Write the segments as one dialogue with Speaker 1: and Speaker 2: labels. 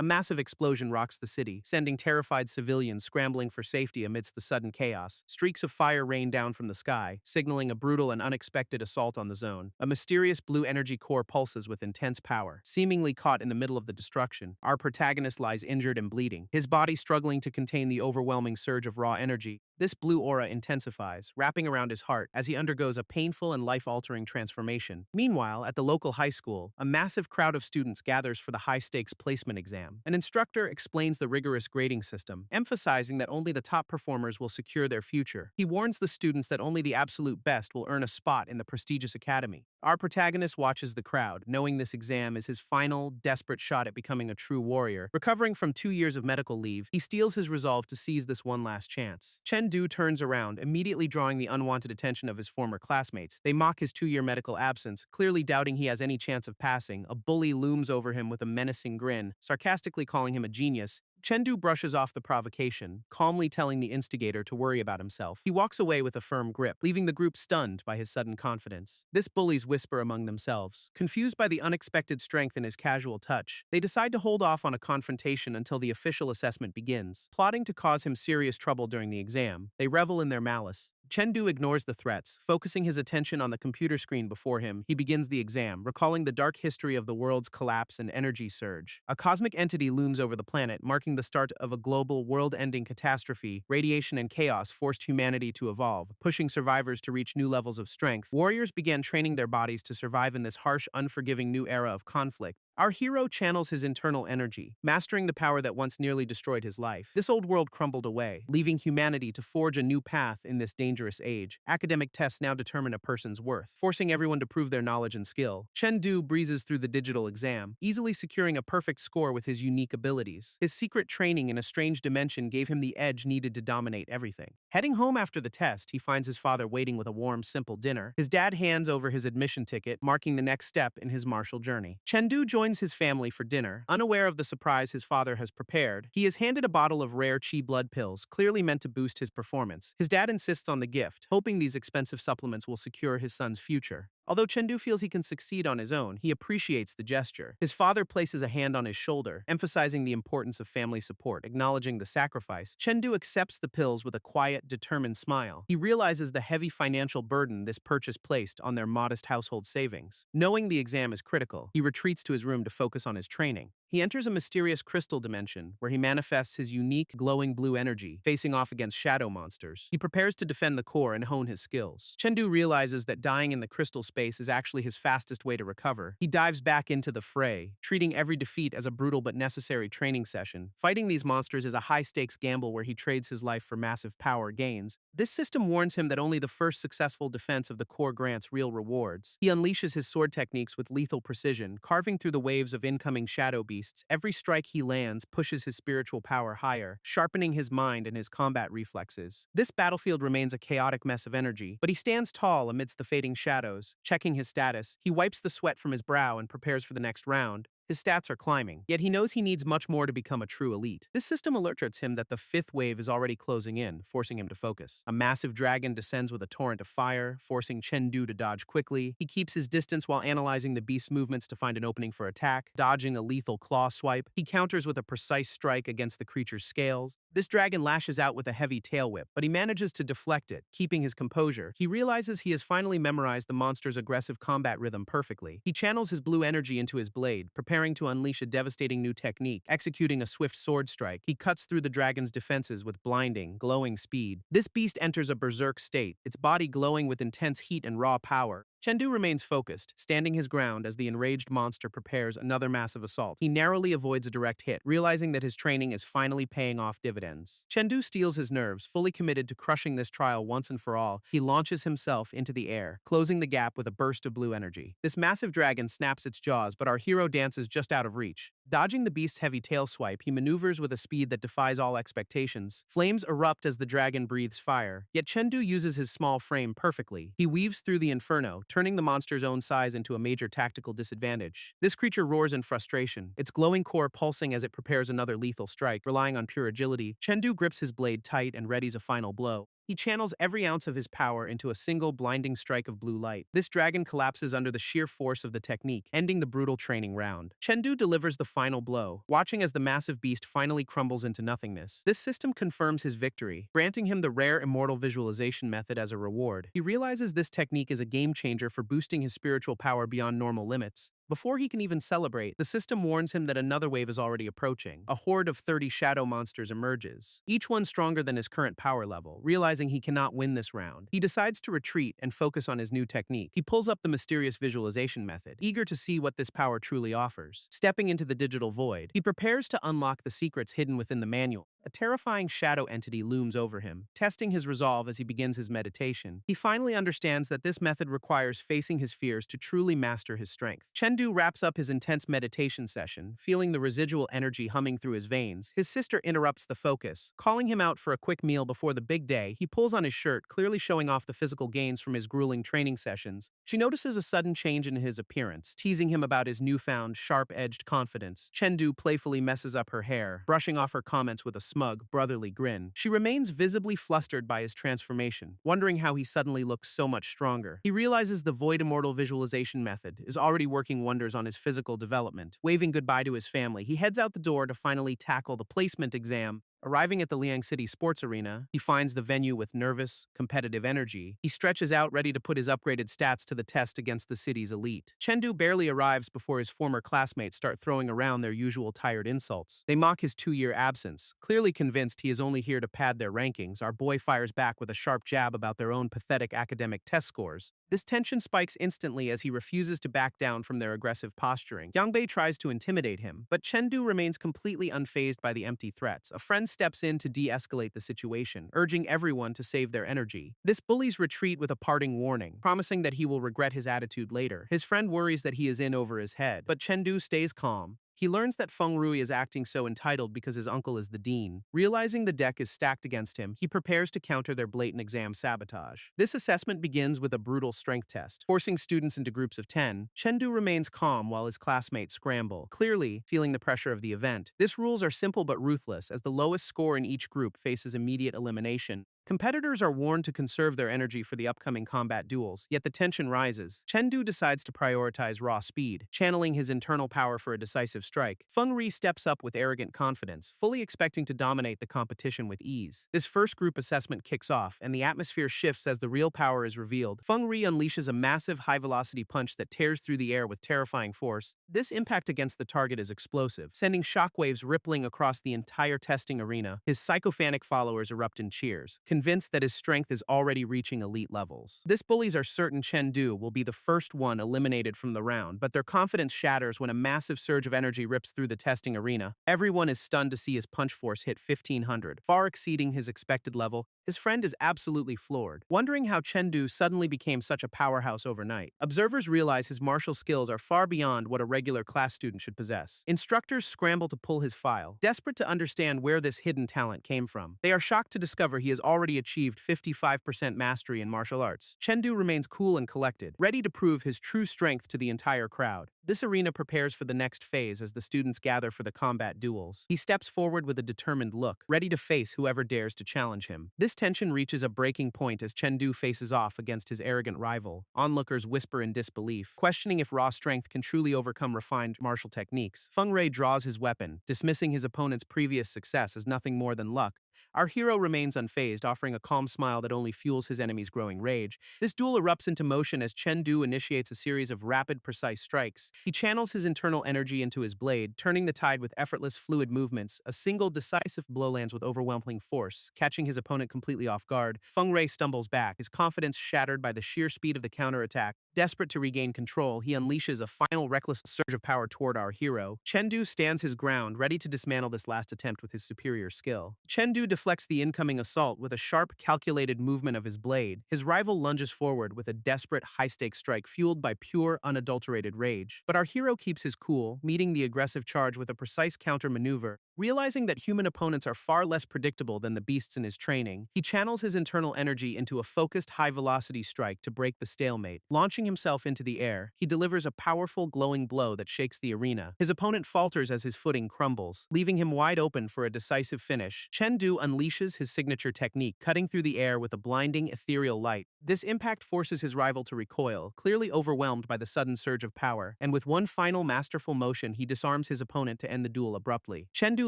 Speaker 1: A massive explosion rocks the city, sending terrified civilians scrambling for safety amidst the sudden chaos. Streaks of fire rain down from the sky, signaling a brutal and unexpected assault on the zone. A mysterious blue energy core pulses with intense power. Seemingly caught in the middle of the destruction, our protagonist lies injured and bleeding, his body struggling to contain the overwhelming surge of raw energy. This blue aura intensifies, wrapping around his heart as he undergoes a painful and life-altering transformation. Meanwhile, at the local high school, a massive crowd of students gathers for the high-stakes placement exam. An instructor explains the rigorous grading system, emphasizing that only the top performers will secure their future. He warns the students that only the absolute best will earn a spot in the prestigious academy. Our protagonist watches the crowd, knowing this exam is his final, desperate shot at becoming a true warrior. Recovering from 2 years of medical leave, he steels his resolve to seize this one last chance. Chengdu turns around, immediately drawing the unwanted attention of his former classmates. They mock his 2-year medical absence, clearly doubting he has any chance of passing. A bully looms over him with a menacing grin, sarcastically calling him a genius. Chengdu brushes off the provocation, calmly telling the instigator to worry about himself. He walks away with a firm grip, leaving the group stunned by his sudden confidence. This bullies whisper among themselves. Confused by the unexpected strength in his casual touch, they decide to hold off on a confrontation until the official assessment begins. Plotting to cause him serious trouble during the exam, they revel in their malice. Chengdu ignores the threats, focusing his attention on the computer screen before him. He begins the exam, recalling the dark history of the world's collapse and energy surge. A cosmic entity looms over the planet, marking the start of a global, world-ending catastrophe. Radiation and chaos forced humanity to evolve, pushing survivors to reach new levels of strength. Warriors began training their bodies to survive in this harsh, unforgiving new era of conflict. Our hero channels his internal energy, mastering the power that once nearly destroyed his life. This old world crumbled away, leaving humanity to forge a new path in this dangerous age. Academic tests now determine a person's worth, forcing everyone to prove their knowledge and skill. Chengdu breezes through the digital exam, easily securing a perfect score with his unique abilities. His secret training in a strange dimension gave him the edge needed to dominate everything. Heading home after the test, he finds his father waiting with a warm, simple dinner. His dad hands over his admission ticket, marking the next step in his martial journey. Chengdu joins his family for dinner. Unaware of the surprise his father has prepared, he is handed a bottle of rare chi blood pills, clearly meant to boost his performance. His dad insists on the gift, hoping these expensive supplements will secure his son's future. Although Chengdu feels he can succeed on his own, he appreciates the gesture. His father places a hand on his shoulder, emphasizing the importance of family support, acknowledging the sacrifice. Chengdu accepts the pills with a quiet, determined smile. He realizes the heavy financial burden this purchase placed on their modest household savings. Knowing the exam is critical, he retreats to his room to focus on his training. He enters a mysterious crystal dimension where he manifests his unique, glowing blue energy, facing off against shadow monsters. He prepares to defend the core and hone his skills. Chengdu realizes that dying in the crystal space is actually his fastest way to recover. He dives back into the fray, treating every defeat as a brutal but necessary training session. Fighting these monsters is a high-stakes gamble where he trades his life for massive power gains. This system warns him that only the first successful defense of the core grants real rewards. He unleashes his sword techniques with lethal precision, carving through the waves of incoming shadow beasts. Every strike he lands pushes his spiritual power higher, sharpening his mind and his combat reflexes. This battlefield remains a chaotic mess of energy, but he stands tall amidst the fading shadows. Checking his status, he wipes the sweat from his brow and prepares for the next round. His stats are climbing, yet he knows he needs much more to become a true elite. This system alerts him that the fifth wave is already closing in, forcing him to focus. A massive dragon descends with a torrent of fire, forcing Chengdu to dodge quickly. He keeps his distance while analyzing the beast's movements to find an opening for attack. Dodging a lethal claw swipe, he counters with a precise strike against the creature's scales. This dragon lashes out with a heavy tail whip, but he manages to deflect it, keeping his composure. He realizes he has finally memorized the monster's aggressive combat rhythm perfectly. He channels his blue energy into his blade, preparing to unleash a devastating new technique. Executing a swift sword strike, he cuts through the dragon's defenses with blinding, glowing speed. This beast enters a berserk state, its body glowing with intense heat and raw power. Chengdu remains focused, standing his ground as the enraged monster prepares another massive assault. He narrowly avoids a direct hit, realizing that his training is finally paying off dividends. Chengdu steels his nerves, fully committed to crushing this trial once and for all. He launches himself into the air, closing the gap with a burst of blue energy. This massive dragon snaps its jaws, but our hero dances just out of reach. Dodging the beast's heavy tail swipe, he maneuvers with a speed that defies all expectations. Flames erupt as the dragon breathes fire, yet Chengdu uses his small frame perfectly. He weaves through the inferno, turning the monster's own size into a major tactical disadvantage. This creature roars in frustration, its glowing core pulsing as it prepares another lethal strike. Relying on pure agility, Chengdu grips his blade tight and readies a final blow. He channels every ounce of his power into a single blinding strike of blue light. This dragon collapses under the sheer force of the technique, ending the brutal training round. Chengdu delivers the final blow, watching as the massive beast finally crumbles into nothingness. This system confirms his victory, granting him the rare immortal visualization method as a reward. He realizes this technique is a game changer for boosting his spiritual power beyond normal limits. Before he can even celebrate, the system warns him that another wave is already approaching. A horde of 30 shadow monsters emerges, each one stronger than his current power level. Realizing he cannot win this round, he decides to retreat and focus on his new technique. He pulls up the mysterious visualization method, eager to see what this power truly offers. Stepping into the digital void, he prepares to unlock the secrets hidden within the manual. A terrifying shadow entity looms over him, testing his resolve as he begins his meditation. He finally understands that this method requires facing his fears to truly master his strength. Chengdu wraps up his intense meditation session, feeling the residual energy humming through his veins. His sister interrupts the focus, calling him out for a quick meal before the big day. He pulls on his shirt, clearly showing off the physical gains from his grueling training sessions. She notices a sudden change in his appearance, teasing him about his newfound, sharp-edged confidence. Chengdu playfully messes up her hair, brushing off her comments with a smug, brotherly grin. She remains visibly flustered by his transformation, wondering how he suddenly looks so much stronger. He realizes the Void Immortal visualization method is already working wonders on his physical development. Waving goodbye to his family, he heads out the door to finally tackle the placement exam. Arriving at the Liang City Sports Arena, he finds the venue with nervous, competitive energy. He stretches out ready to put his upgraded stats to the test against the city's elite. Chengdu barely arrives before his former classmates start throwing around their usual tired insults. They mock his 2-year absence. Clearly convinced he is only here to pad their rankings, our boy fires back with a sharp jab about their own pathetic academic test scores. This tension spikes instantly as he refuses to back down from their aggressive posturing. Yangbei tries to intimidate him, but Chengdu remains completely unfazed by the empty threats. A friend steps in to de-escalate the situation, urging everyone to save their energy. This bullies retreat with a parting warning, promising that he will regret his attitude later. His friend worries that he is in over his head, but Chengdu stays calm. He learns that Feng Rui is acting so entitled because his uncle is the dean. Realizing the deck is stacked against him, he prepares to counter their blatant exam sabotage. This assessment begins with a brutal strength test, forcing students into groups of 10. Chengdu remains calm while his classmates scramble, clearly feeling the pressure of the event. These rules are simple but ruthless, as the lowest score in each group faces immediate elimination. Competitors are warned to conserve their energy for the upcoming combat duels, yet the tension rises. Chengdu decides to prioritize raw speed, channeling his internal power for a decisive strike. Feng Rui steps up with arrogant confidence, fully expecting to dominate the competition with ease. This first group assessment kicks off, and the atmosphere shifts as the real power is revealed. Feng Rui unleashes a massive high-velocity punch that tears through the air with terrifying force. This impact against the target is explosive, sending shockwaves rippling across the entire testing arena. His sycophantic followers erupt in cheers, convinced that his strength is already reaching elite levels. This bullies are certain Chengdu will be the first one eliminated from the round, but their confidence shatters when a massive surge of energy rips through the testing arena. Everyone is stunned to see his punch force hit 1500, far exceeding his expected level. His friend is absolutely floored, wondering how Chengdu suddenly became such a powerhouse overnight. Observers realize his martial skills are far beyond what a regular class student should possess. Instructors scramble to pull his file, desperate to understand where this hidden talent came from. They are shocked to discover he has already achieved 55% mastery in martial arts. Chengdu remains cool and collected, ready to prove his true strength to the entire crowd. This arena prepares for the next phase as the students gather for the combat duels. He steps forward with a determined look, ready to face whoever dares to challenge him. This tension reaches a breaking point as Chengdu faces off against his arrogant rival. Onlookers whisper in disbelief, questioning if raw strength can truly overcome refined martial techniques. Feng Rui draws his weapon, dismissing his opponent's previous success as nothing more than luck. Our hero remains unfazed, offering a calm smile that only fuels his enemy's growing rage. This duel erupts into motion as Chengdu initiates a series of rapid, precise strikes. He channels his internal energy into his blade, turning the tide with effortless, fluid movements. A single, decisive blow lands with overwhelming force, catching his opponent completely off guard. Feng Rui stumbles back, his confidence shattered by the sheer speed of the counterattack. Desperate to regain control, he unleashes a final reckless surge of power toward our hero. Chengdu stands his ground, ready to dismantle this last attempt with his superior skill. Chengdu deflects the incoming assault with a sharp, calculated movement of his blade. His rival lunges forward with a desperate, high-stakes strike fueled by pure, unadulterated rage. But our hero keeps his cool, meeting the aggressive charge with a precise counter-maneuver. Realizing that human opponents are far less predictable than the beasts in his training, he channels his internal energy into a focused, high-velocity strike to break the stalemate. Launching Launching himself into the air, he delivers a powerful, glowing blow that shakes the arena. His opponent falters as his footing crumbles, leaving him wide open for a decisive finish. Chengdu unleashes his signature technique, cutting through the air with a blinding, ethereal light. This impact forces his rival to recoil, clearly overwhelmed by the sudden surge of power, and with one final masterful motion, he disarms his opponent to end the duel abruptly. Chengdu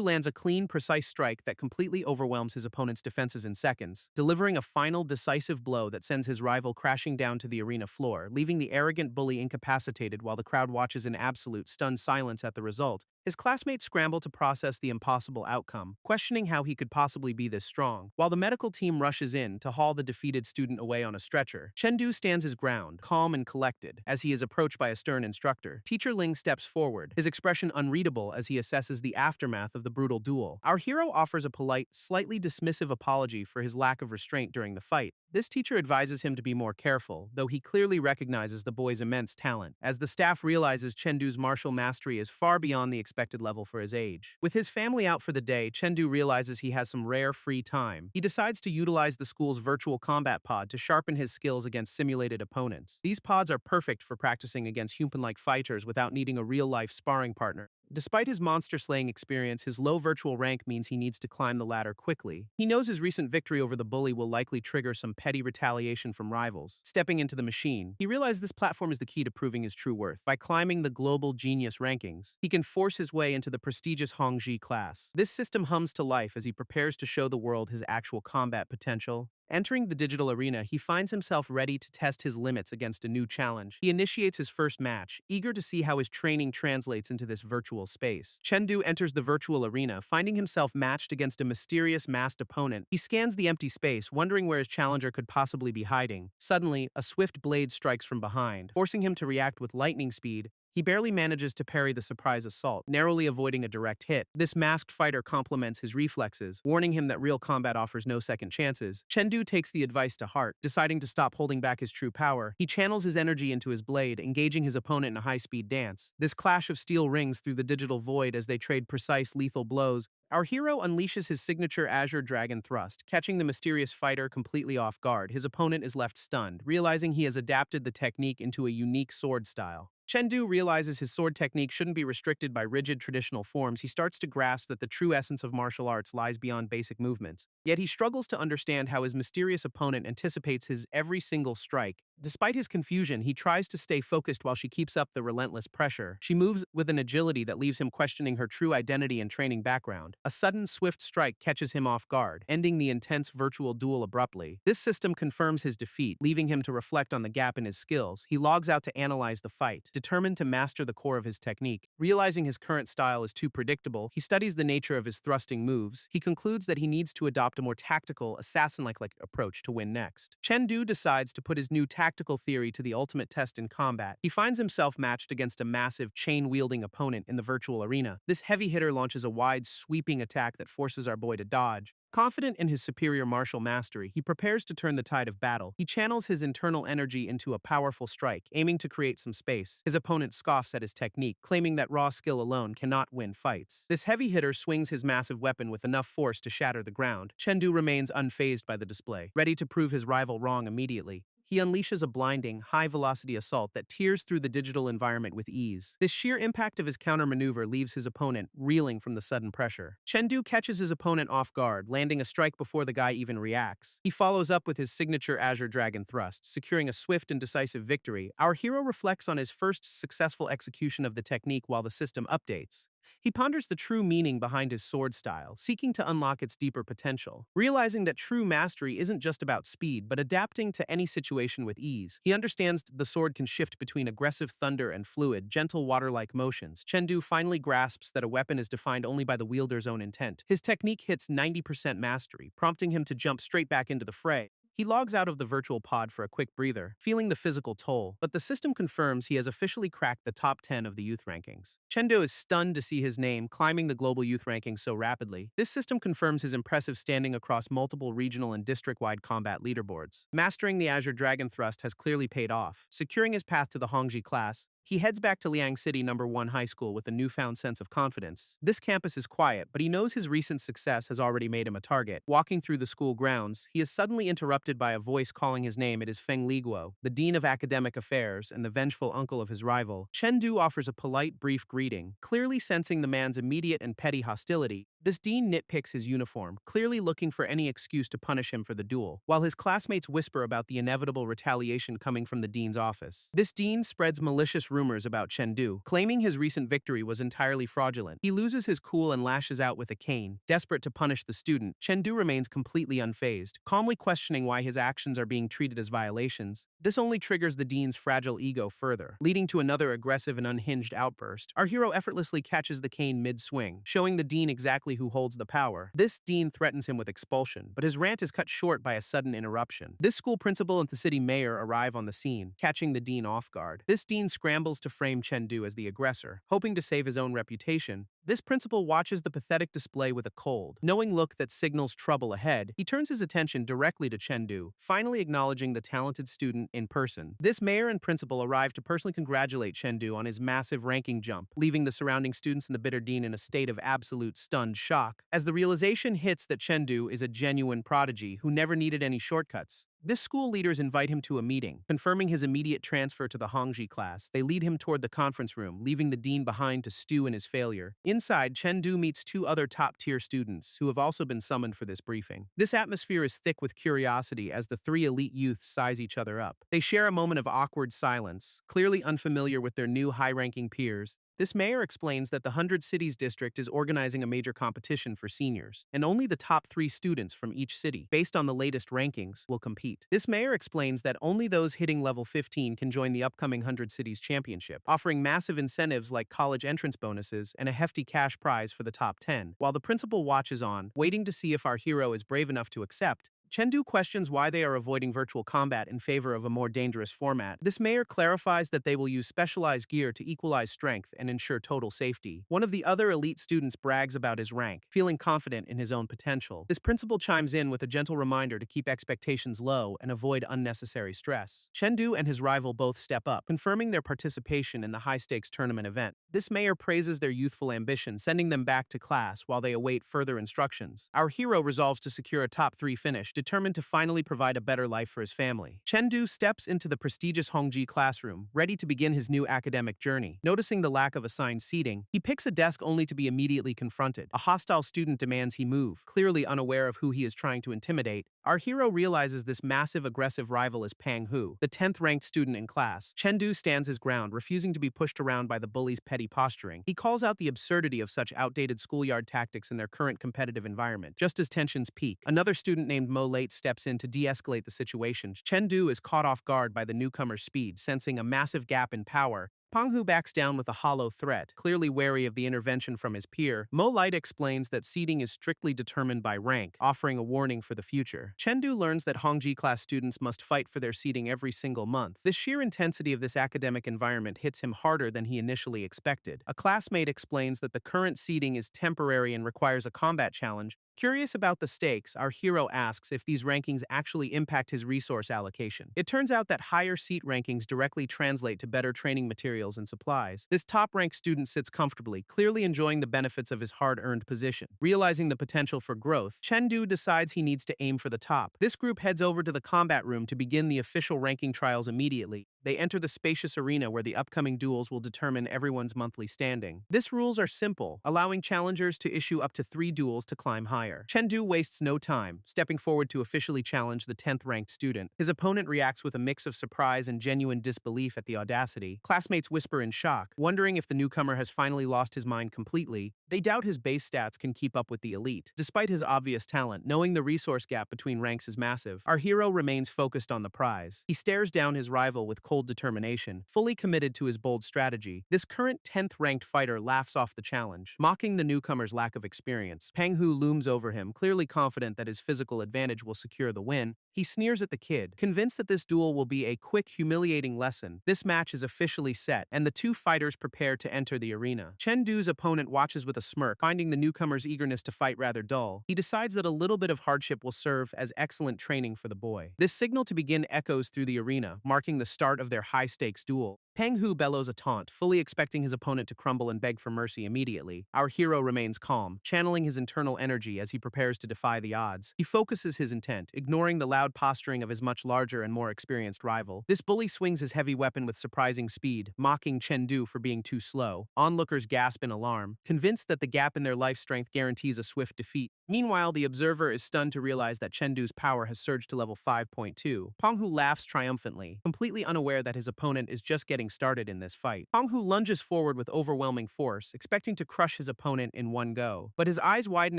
Speaker 1: lands a clean, precise strike that completely overwhelms his opponent's defenses in seconds, delivering a final, decisive blow that sends his rival crashing down to the arena floor, leaving the arrogant bully incapacitated while the crowd watches in absolute, stunned silence at the result. His classmates scramble to process the impossible outcome, questioning how he could possibly be this strong. While the medical team rushes in to haul the defeated student away on a stretcher, Chengdu stands his ground, calm and collected, as he is approached by a stern instructor. Teacher Ling steps forward, his expression unreadable as he assesses the aftermath of the brutal duel. Our hero offers a polite, slightly dismissive apology for his lack of restraint during the fight. This teacher advises him to be more careful, though he clearly recognizes the boy's immense talent, as the staff realizes Chengdu's martial mastery is far beyond the expected level for his age. With his family out for the day, Chengdu realizes he has some rare free time. He decides to utilize the school's virtual combat pod to sharpen his skills against simulated opponents. These pods are perfect for practicing against human-like fighters without needing a real-life sparring partner. Despite his monster-slaying experience, his low virtual rank means he needs to climb the ladder quickly. He knows his recent victory over the bully will likely trigger some petty retaliation from rivals. Stepping into the machine, he realizes this platform is the key to proving his true worth. By climbing the global genius rankings, he can force his way into the prestigious Hongji class. This system hums to life as he prepares to show the world his actual combat potential. Entering the digital arena, he finds himself ready to test his limits against a new challenge. He initiates his first match, eager to see how his training translates into this virtual space. Chengdu enters the virtual arena, finding himself matched against a mysterious masked opponent. He scans the empty space, wondering where his challenger could possibly be hiding. Suddenly, a swift blade strikes from behind, forcing him to react with lightning speed. He barely manages to parry the surprise assault, narrowly avoiding a direct hit. This masked fighter complements his reflexes, warning him that real combat offers no second chances. Chengdu takes the advice to heart, deciding to stop holding back his true power. He channels his energy into his blade, engaging his opponent in a high-speed dance. This clash of steel rings through the digital void as they trade precise, lethal blows. Our hero unleashes his signature Azure Dragon Thrust, catching the mysterious fighter completely off guard. His opponent is left stunned, realizing he has adapted the technique into a unique sword style. Chengdu realizes his sword technique shouldn't be restricted by rigid traditional forms. He starts to grasp that the true essence of martial arts lies beyond basic movements. Yet he struggles to understand how his mysterious opponent anticipates his every single strike. Despite his confusion, he tries to stay focused while she keeps up the relentless pressure. She moves with an agility that leaves him questioning her true identity and training background. A sudden, swift strike catches him off guard, ending the intense virtual duel abruptly. This system confirms his defeat, leaving him to reflect on the gap in his skills. He logs out to analyze the fight, determined to master the core of his technique. Realizing his current style is too predictable, he studies the nature of his thrusting moves. He concludes that he needs to adopt a more tactical, assassin-like approach to win next. Chengdu decides to put his new tactical theory to the ultimate test in combat. He finds himself matched against a massive, chain-wielding opponent in the virtual arena. This heavy hitter launches a wide, sweeping attack that forces our boy to dodge. Confident in his superior martial mastery, he prepares to turn the tide of battle. He channels his internal energy into a powerful strike, aiming to create some space. His opponent scoffs at his technique, claiming that raw skill alone cannot win fights. This heavy hitter swings his massive weapon with enough force to shatter the ground. Chengdu remains unfazed by the display, ready to prove his rival wrong immediately. He unleashes a blinding, high-velocity assault that tears through the digital environment with ease. This sheer impact of his counter-maneuver leaves his opponent reeling from the sudden pressure. Chengdu catches his opponent off guard, landing a strike before the guy even reacts. He follows up with his signature Azure Dragon Thrust, securing a swift and decisive victory. Our hero reflects on his first successful execution of the technique while the system updates. He ponders the true meaning behind his sword style, seeking to unlock its deeper potential. Realizing that true mastery isn't just about speed, but adapting to any situation with ease. He understands the sword can shift between aggressive thunder and fluid, gentle water-like motions. Chengdu finally grasps that a weapon is defined only by the wielder's own intent. His technique hits 90% mastery, prompting him to jump straight back into the fray. He logs out of the virtual pod for a quick breather, feeling the physical toll, but the system confirms he has officially cracked the top 10 of the youth rankings. Chengdu is stunned to see his name climbing the global youth rankings so rapidly. This system confirms his impressive standing across multiple regional and district-wide combat leaderboards. Mastering the Azure Dragon Thrust has clearly paid off. Securing his path to the Hongji class, He heads back to Liang City #1 High School with a newfound sense of confidence. This campus is quiet, but he knows his recent success has already made him a target. Walking through the school grounds, he is suddenly interrupted by a voice calling his name. It is Feng Liguo, the dean of academic affairs and the vengeful uncle of his rival. Chengdu offers a polite, brief greeting, clearly sensing the man's immediate and petty hostility. This dean nitpicks his uniform, clearly looking for any excuse to punish him for the duel, while his classmates whisper about the inevitable retaliation coming from the dean's office. This dean spreads malicious rumors about Chengdu, claiming his recent victory was entirely fraudulent. He loses his cool and lashes out with a cane. Desperate to punish the student, Chengdu remains completely unfazed, calmly questioning why his actions are being treated as violations. This only triggers the dean's fragile ego further, leading to another aggressive and unhinged outburst. Our hero effortlessly catches the cane mid-swing, showing the dean exactly who holds the power. This dean threatens him with expulsion, but his rant is cut short by a sudden interruption. This school principal and the city mayor arrive on the scene, catching the dean off guard. This dean scrambles to frame Chengdu as the aggressor, hoping to save his own reputation. This principal watches the pathetic display with a cold, knowing look that signals trouble ahead. He turns his attention directly to Chengdu, finally acknowledging the talented student in person. This mayor and principal arrive to personally congratulate Chengdu on his massive ranking jump, leaving the surrounding students and the bitter dean in a state of absolute stunned shock, as the realization hits that Chengdu is a genuine prodigy who never needed any shortcuts. This school leaders invite him to a meeting, confirming his immediate transfer to the Hongji class. They lead him toward the conference room, leaving the dean behind to stew in his failure. Inside, Chengdu meets two other top-tier students who have also been summoned for this briefing. This atmosphere is thick with curiosity as the three elite youths size each other up. They share a moment of awkward silence, clearly unfamiliar with their new high-ranking peers. This mayor explains that the 100 Cities district is organizing a major competition for seniors, and only the top 3 students from each city, based on the latest rankings, will compete. This mayor explains that only those hitting level 15 can join the upcoming 100 Cities championship, offering massive incentives like college entrance bonuses and a hefty cash prize for the top 10. While the principal watches on, waiting to see if our hero is brave enough to accept, Chengdu questions why they are avoiding virtual combat in favor of a more dangerous format. This mayor clarifies that they will use specialized gear to equalize strength and ensure total safety. One of the other elite students brags about his rank, feeling confident in his own potential. This principal chimes in with a gentle reminder to keep expectations low and avoid unnecessary stress. Chengdu and his rival both step up, confirming their participation in the high-stakes tournament event. This mayor praises their youthful ambition, sending them back to class while they await further instructions. Our hero resolves to secure a top 3 finish, determined to finally provide a better life for his family. Chengdu steps into the prestigious Hongji classroom, ready to begin his new academic journey. Noticing the lack of assigned seating, he picks a desk only to be immediately confronted. A hostile student demands he move, clearly unaware of who he is trying to intimidate. Our hero realizes this massive aggressive rival is Pang Hu, the 10th-ranked student in class. Chengdu stands his ground, refusing to be pushed around by the bully's petty posturing. He calls out the absurdity of such outdated schoolyard tactics in their current competitive environment. Just as tensions peak, another student named Mo Late steps in to de-escalate the situation. Chengdu is caught off guard by the newcomer's speed, sensing a massive gap in power. Pang Hu backs down with a hollow threat, clearly wary of the intervention from his peer. Mo Light explains that seeding is strictly determined by rank, offering a warning for the future. Chengdu learns that Hongji class students must fight for their seeding every single month. The sheer intensity of this academic environment hits him harder than he initially expected. A classmate explains that the current seeding is temporary and requires a combat challenge. Curious about the stakes, our hero asks if these rankings actually impact his resource allocation. It turns out that higher seat rankings directly translate to better training materials and supplies. This top-ranked student sits comfortably, clearly enjoying the benefits of his hard-earned position. Realizing the potential for growth, Chengdu decides he needs to aim for the top. This group heads over to the combat room to begin the official ranking trials immediately. They enter the spacious arena where the upcoming duels will determine everyone's monthly standing. These rules are simple, allowing challengers to issue up to 3 duels to climb higher. Chengdu wastes no time, stepping forward to officially challenge the 10th-ranked student. His opponent reacts with a mix of surprise and genuine disbelief at the audacity. Classmates whisper in shock, wondering if the newcomer has finally lost his mind completely. They doubt his base stats can keep up with the elite. Despite his obvious talent, knowing the resource gap between ranks is massive, our hero remains focused on the prize. He stares down his rival with cold determination, fully committed to his bold strategy. This current 10th-ranked fighter laughs off the challenge, mocking the newcomer's lack of experience. Pang Hu looms over him, clearly confident that his physical advantage will secure the win. He sneers at the kid, convinced that this duel will be a quick, humiliating lesson. This match is officially set, and the two fighters prepare to enter the arena. Chengdu's opponent watches with a smirk, finding the newcomer's eagerness to fight rather dull. He decides that a little bit of hardship will serve as excellent training for the boy. This signal to begin echoes through the arena, marking the start of their high-stakes duel. Pang Hu bellows a taunt, fully expecting his opponent to crumble and beg for mercy immediately. Our hero remains calm, channeling his internal energy as he prepares to defy the odds. He focuses his intent, ignoring the loud posturing of his much larger and more experienced rival. This bully swings his heavy weapon with surprising speed, mocking Chengdu for being too slow. Onlookers gasp in alarm, convinced that the gap in their life strength guarantees a swift defeat. Meanwhile, the observer is stunned to realize that Chengdu's power has surged to level 5.2. Pang Hu laughs triumphantly, completely unaware that his opponent is just getting started in this fight. Pang Hu lunges forward with overwhelming force, expecting to crush his opponent in one go. But his eyes widen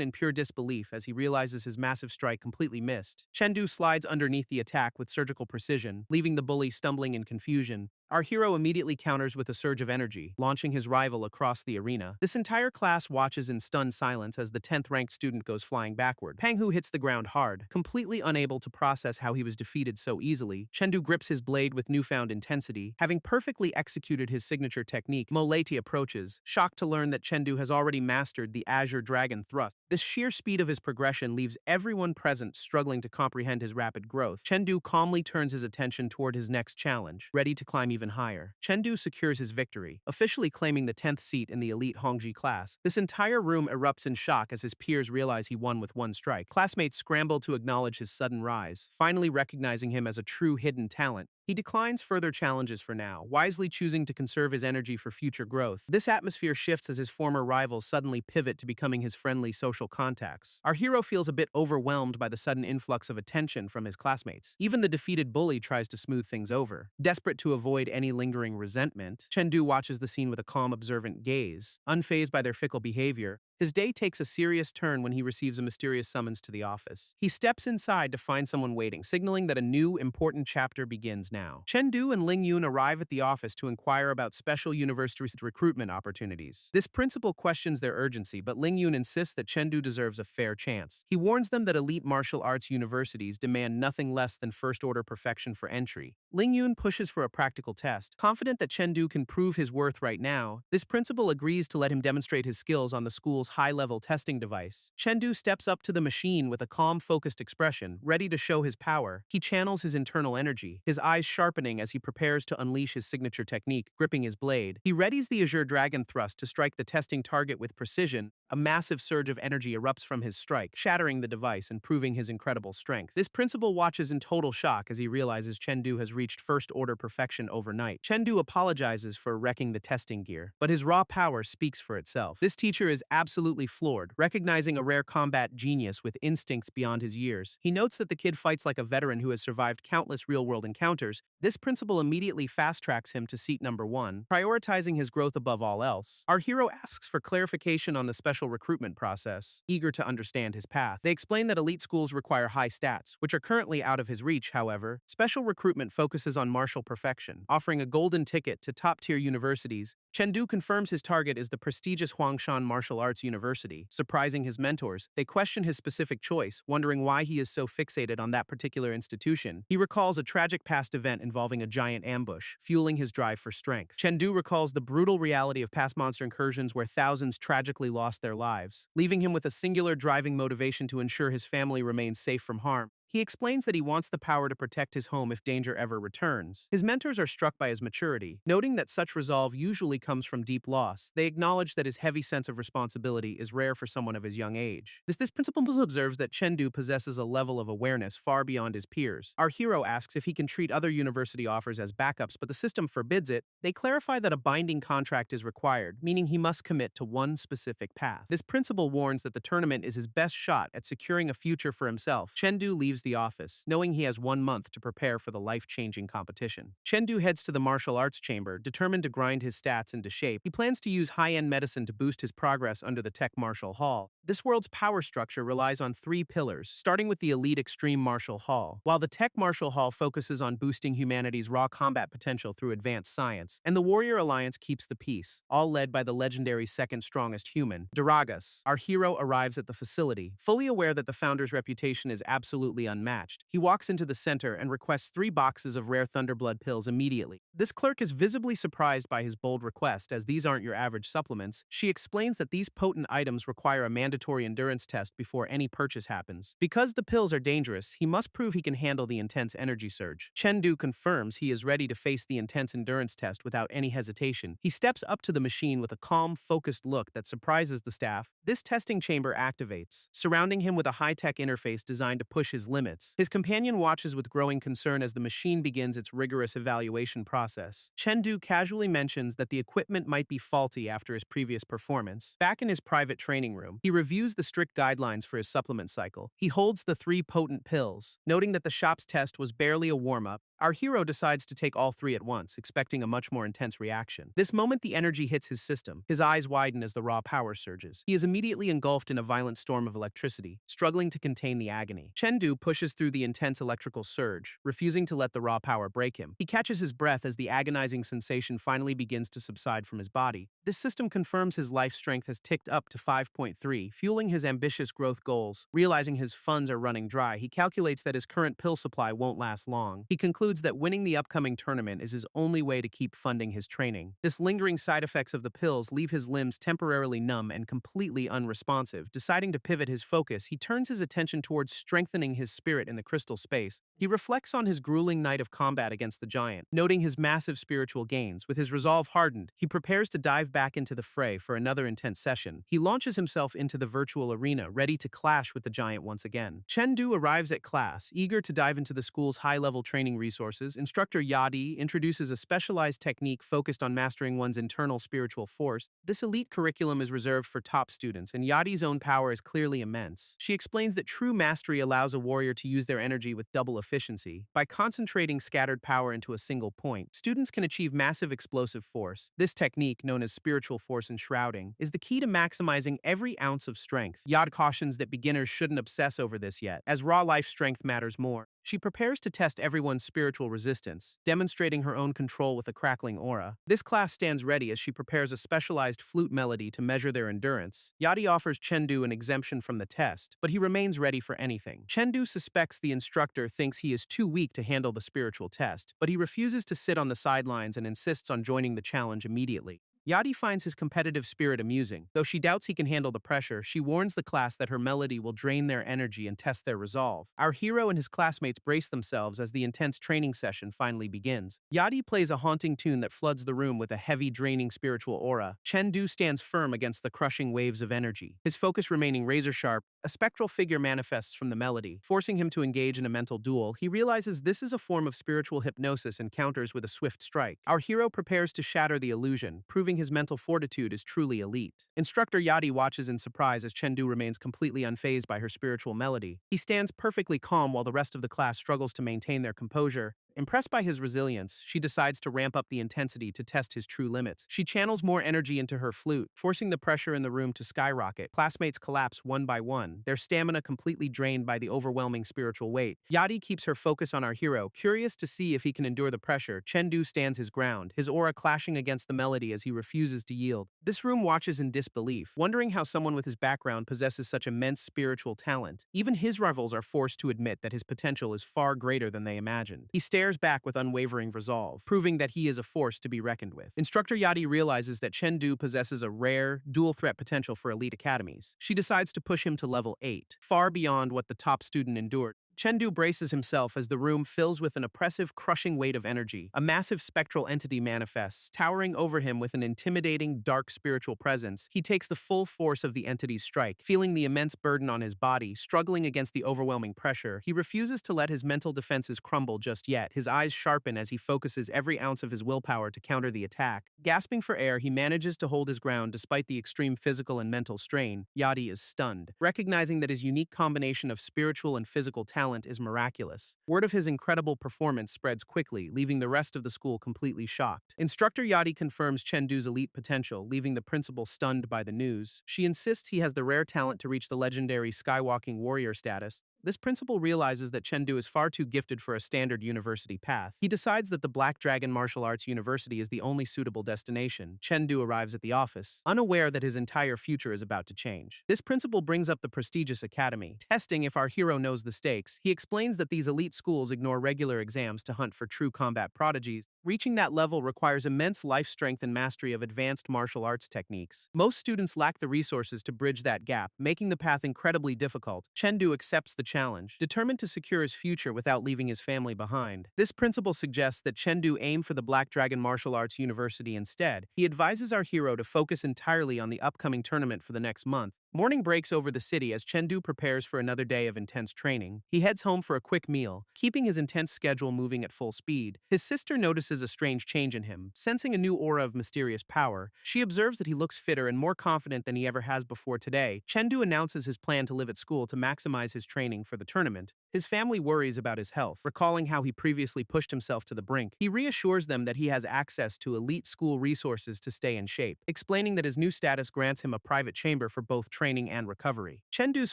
Speaker 1: in pure disbelief as he realizes his massive strike completely missed. Chengdu slides underneath the attack with surgical precision, leaving the bully stumbling in confusion. Our hero immediately counters with a surge of energy, launching his rival across the arena. This entire class watches in stunned silence as the 10th-ranked student goes flying backward. Pang Hu hits the ground hard, completely unable to process how he was defeated so easily. Chengdu grips his blade with newfound intensity. Having perfectly executed his signature technique, Moleti approaches, shocked to learn that Chengdu has already mastered the Azure Dragon Thrust. The sheer speed of his progression leaves everyone present struggling to comprehend his rapid growth. Chengdu calmly turns his attention toward his next challenge, ready to climb even higher. Chengdu secures his victory, officially claiming the 10th seat in the elite Hongji class. This entire room erupts in shock as his peers realize he won with one strike. Classmates scramble to acknowledge his sudden rise, finally recognizing him as a true hidden talent. He declines further challenges for now, wisely choosing to conserve his energy for future growth. This atmosphere shifts as his former rivals suddenly pivot to becoming his friendly social contacts. Our hero feels a bit overwhelmed by the sudden influx of attention from his classmates. Even the defeated bully tries to smooth things over. Desperate to avoid any lingering resentment, Chengdu watches the scene with a calm, observant gaze. Unfazed by their fickle behavior, his day takes a serious turn when he receives a mysterious summons to the office. He steps inside to find someone waiting, signaling that a new, important chapter begins now. Chengdu and Ling Yun arrive at the office to inquire about special university recruitment opportunities. This principal questions their urgency, but Ling Yun insists that Chengdu deserves a fair chance. He warns them that elite martial arts universities demand nothing less than first-order perfection for entry. Ling Yun pushes for a practical test. Confident that Chengdu can prove his worth right now, this principal agrees to let him demonstrate his skills on the school's high-level testing device. Chengdu steps up to the machine with a calm, focused expression, ready to show his power. He channels his internal energy, his eyes sharpening as he prepares to unleash his signature technique, gripping his blade. He readies the Azure Dragon Thrust to strike the testing target with precision. A massive surge of energy erupts from his strike, shattering the device and proving his incredible strength. This principal watches in total shock as he realizes Chengdu has reached first-order perfection overnight. Chengdu apologizes for wrecking the testing gear, but his raw power speaks for itself. This teacher is absolutely floored, recognizing a rare combat genius with instincts beyond his years. He notes that the kid fights like a veteran who has survived countless real-world encounters. This principal immediately fast-tracks him to seat number 1, prioritizing his growth above all else. Our hero asks for clarification on the special recruitment process, eager to understand his path. They explain that elite schools require high stats, which are currently out of his reach, however. Special recruitment focuses on martial perfection, offering a golden ticket to top-tier universities. Chengdu confirms his target is the prestigious Huangshan Martial Arts University. Surprising his mentors, they question his specific choice, wondering why he is so fixated on that particular institution. He recalls a tragic past event involving a giant ambush, fueling his drive for strength. Chengdu recalls the brutal reality of past monster incursions where thousands tragically lost their lives, leaving him with a singular driving motivation to ensure his family remains safe from harm. He explains that he wants the power to protect his home if danger ever returns. His mentors are struck by his maturity, noting that such resolve usually comes from deep loss. They acknowledge that his heavy sense of responsibility is rare for someone of his young age. This principal observes that Chengdu possesses a level of awareness far beyond his peers. Our hero asks if he can treat other university offers as backups, but the system forbids it. They clarify that a binding contract is required, meaning he must commit to one specific path. This principal warns that the tournament is his best shot at securing a future for himself. Chengdu leaves the office, knowing he has 1 month to prepare for the life-changing competition. Chengdu heads to the martial arts chamber, determined to grind his stats into shape. He plans to use high-end medicine to boost his progress under the Tech Martial Hall. This world's power structure relies on 3 pillars, starting with the elite Extreme Martial Hall, while the Tech Martial Hall focuses on boosting humanity's raw combat potential through advanced science, and the Warrior Alliance keeps the peace, all led by the legendary second strongest human, Duragas. Our hero arrives at the facility, fully aware that the founder's reputation is absolutely unmatched. He walks into the center and requests 3 boxes of rare Thunderblood pills immediately. This clerk is visibly surprised by his bold request, as these aren't your average supplements. She explains that these potent items require a mandatory mandatory endurance test before any purchase happens. Because the pills are dangerous, he must prove he can handle the intense energy surge. Chengdu confirms he is ready to face the intense endurance test without any hesitation. He steps up to the machine with a calm, focused look that surprises the staff. This testing chamber activates, surrounding him with a high-tech interface designed to push his limits. His companion watches with growing concern as the machine begins its rigorous evaluation process. Chengdu casually mentions that the equipment might be faulty after his previous performance. Back in his private training room, he reviews the strict guidelines for his supplement cycle. He holds the 3 potent pills, noting that the shop's test was barely a warm-up. Our hero decides to take all 3 at once, expecting a much more intense reaction. This moment the energy hits his system. His eyes widen as the raw power surges. He is immediately engulfed in a violent storm of electricity, struggling to contain the agony. Chengdu pushes through the intense electrical surge, refusing to let the raw power break him. He catches his breath as the agonizing sensation finally begins to subside from his body. This system confirms his life strength has ticked up to 5.3, fueling his ambitious growth goals. Realizing his funds are running dry, he calculates that his current pill supply won't last long. He concludes that winning the upcoming tournament is his only way to keep funding his training. This lingering side effects of the pills leave his limbs temporarily numb and completely unresponsive. Deciding to pivot his focus, he turns his attention towards strengthening his spirit in the crystal space. He reflects on his grueling night of combat against the giant, noting his massive spiritual gains. With his resolve hardened, he prepares to dive back into the fray for another intense session. He launches himself into the virtual arena, ready to clash with the giant once again. Chengdu arrives at class, eager to dive into the school's high-level training resources. Instructor Yadi introduces a specialized technique focused on mastering one's internal spiritual force. This elite curriculum is reserved for top students, and Yadi's own power is clearly immense. She explains that true mastery allows a warrior to use their energy with double efficiency. By concentrating scattered power into a single point, students can achieve massive explosive force. This technique, known as spiritual force enshrouding, is the key to maximizing every ounce of strength. Yad cautions that beginners shouldn't obsess over this yet, as raw life strength matters more. She prepares to test everyone's spiritual resistance, demonstrating her own control with a crackling aura. This class stands ready as she prepares a specialized flute melody to measure their endurance. Yadi offers Chengdu an exemption from the test, but he remains ready for anything. Chengdu suspects the instructor thinks he is too weak to handle the spiritual test, but he refuses to sit on the sidelines and insists on joining the challenge immediately. Yadi finds his competitive spirit amusing. Though she doubts he can handle the pressure, she warns the class that her melody will drain their energy and test their resolve. Our hero and his classmates brace themselves as the intense training session finally begins. Yadi plays a haunting tune that floods the room with a heavy, draining spiritual aura. Chengdu stands firm against the crushing waves of energy. His focus remaining razor-sharp, a spectral figure manifests from the melody, forcing him to engage in a mental duel. He realizes this is a form of spiritual hypnosis and counters with a swift strike. Our hero prepares to shatter the illusion, proving his mental fortitude is truly elite. Instructor Yadi watches in surprise as Chengdu remains completely unfazed by her spiritual melody. He stands perfectly calm while the rest of the class struggles to maintain their composure. Impressed by his resilience, she decides to ramp up the intensity to test his true limits. She channels more energy into her flute, forcing the pressure in the room to skyrocket. Classmates collapse one by one, their stamina completely drained by the overwhelming spiritual weight. Yadi keeps her focus on our hero, curious to see if he can endure the pressure. Chengdu stands his ground, his aura clashing against the melody as he refuses to yield. This room watches in disbelief, wondering how someone with his background possesses such immense spiritual talent. Even his rivals are forced to admit that his potential is far greater than they imagined. He stares back with unwavering resolve, proving that he is a force to be reckoned with. Instructor Yadi realizes that Chengdu possesses a rare, dual-threat potential for elite academies. She decides to push him to level 8, far beyond what the top student endured. Chengdu braces himself as the room fills with an oppressive, crushing weight of energy. A massive spectral entity manifests, towering over him with an intimidating, dark spiritual presence. He takes the full force of the entity's strike, feeling the immense burden on his body, struggling against the overwhelming pressure. He refuses to let his mental defenses crumble just yet. His eyes sharpen as he focuses every ounce of his willpower to counter the attack. Gasping for air, he manages to hold his ground despite the extreme physical and mental strain. Yadi is stunned, recognizing that his unique combination of spiritual and physical talent is miraculous. Word of his incredible performance spreads quickly, leaving the rest of the school completely shocked. Instructor Yadi confirms Chengdu's elite potential, leaving the principal stunned by the news. She insists he has the rare talent to reach the legendary skywalking warrior status. This principal realizes that Chengdu is far too gifted for a standard university path. He decides that the Black Dragon Martial Arts University is the only suitable destination. Chengdu arrives at the office, unaware that his entire future is about to change. This principal brings up the prestigious academy, testing if our hero knows the stakes. He explains that these elite schools ignore regular exams to hunt for true combat prodigies. Reaching that level requires immense life strength and mastery of advanced martial arts techniques. Most students lack the resources to bridge that gap, making the path incredibly difficult. Chengdu accepts the challenge, determined to secure his future without leaving his family behind. This principle suggests that Chengdu aim for the Black Dragon Martial Arts University instead. He advises our hero to focus entirely on the upcoming tournament for the next month. Morning breaks over the city as Chengdu prepares for another day of intense training. He heads home for a quick meal, keeping his intense schedule moving at full speed. His sister notices a strange change in him, sensing a new aura of mysterious power. She observes that he looks fitter and more confident than he ever has before today. Chengdu announces his plan to live at school to maximize his training for the tournament. His family worries about his health, recalling how he previously pushed himself to the brink. He reassures them that he has access to elite school resources to stay in shape, explaining that his new status grants him a private chamber for both training and recovery. Chengdu's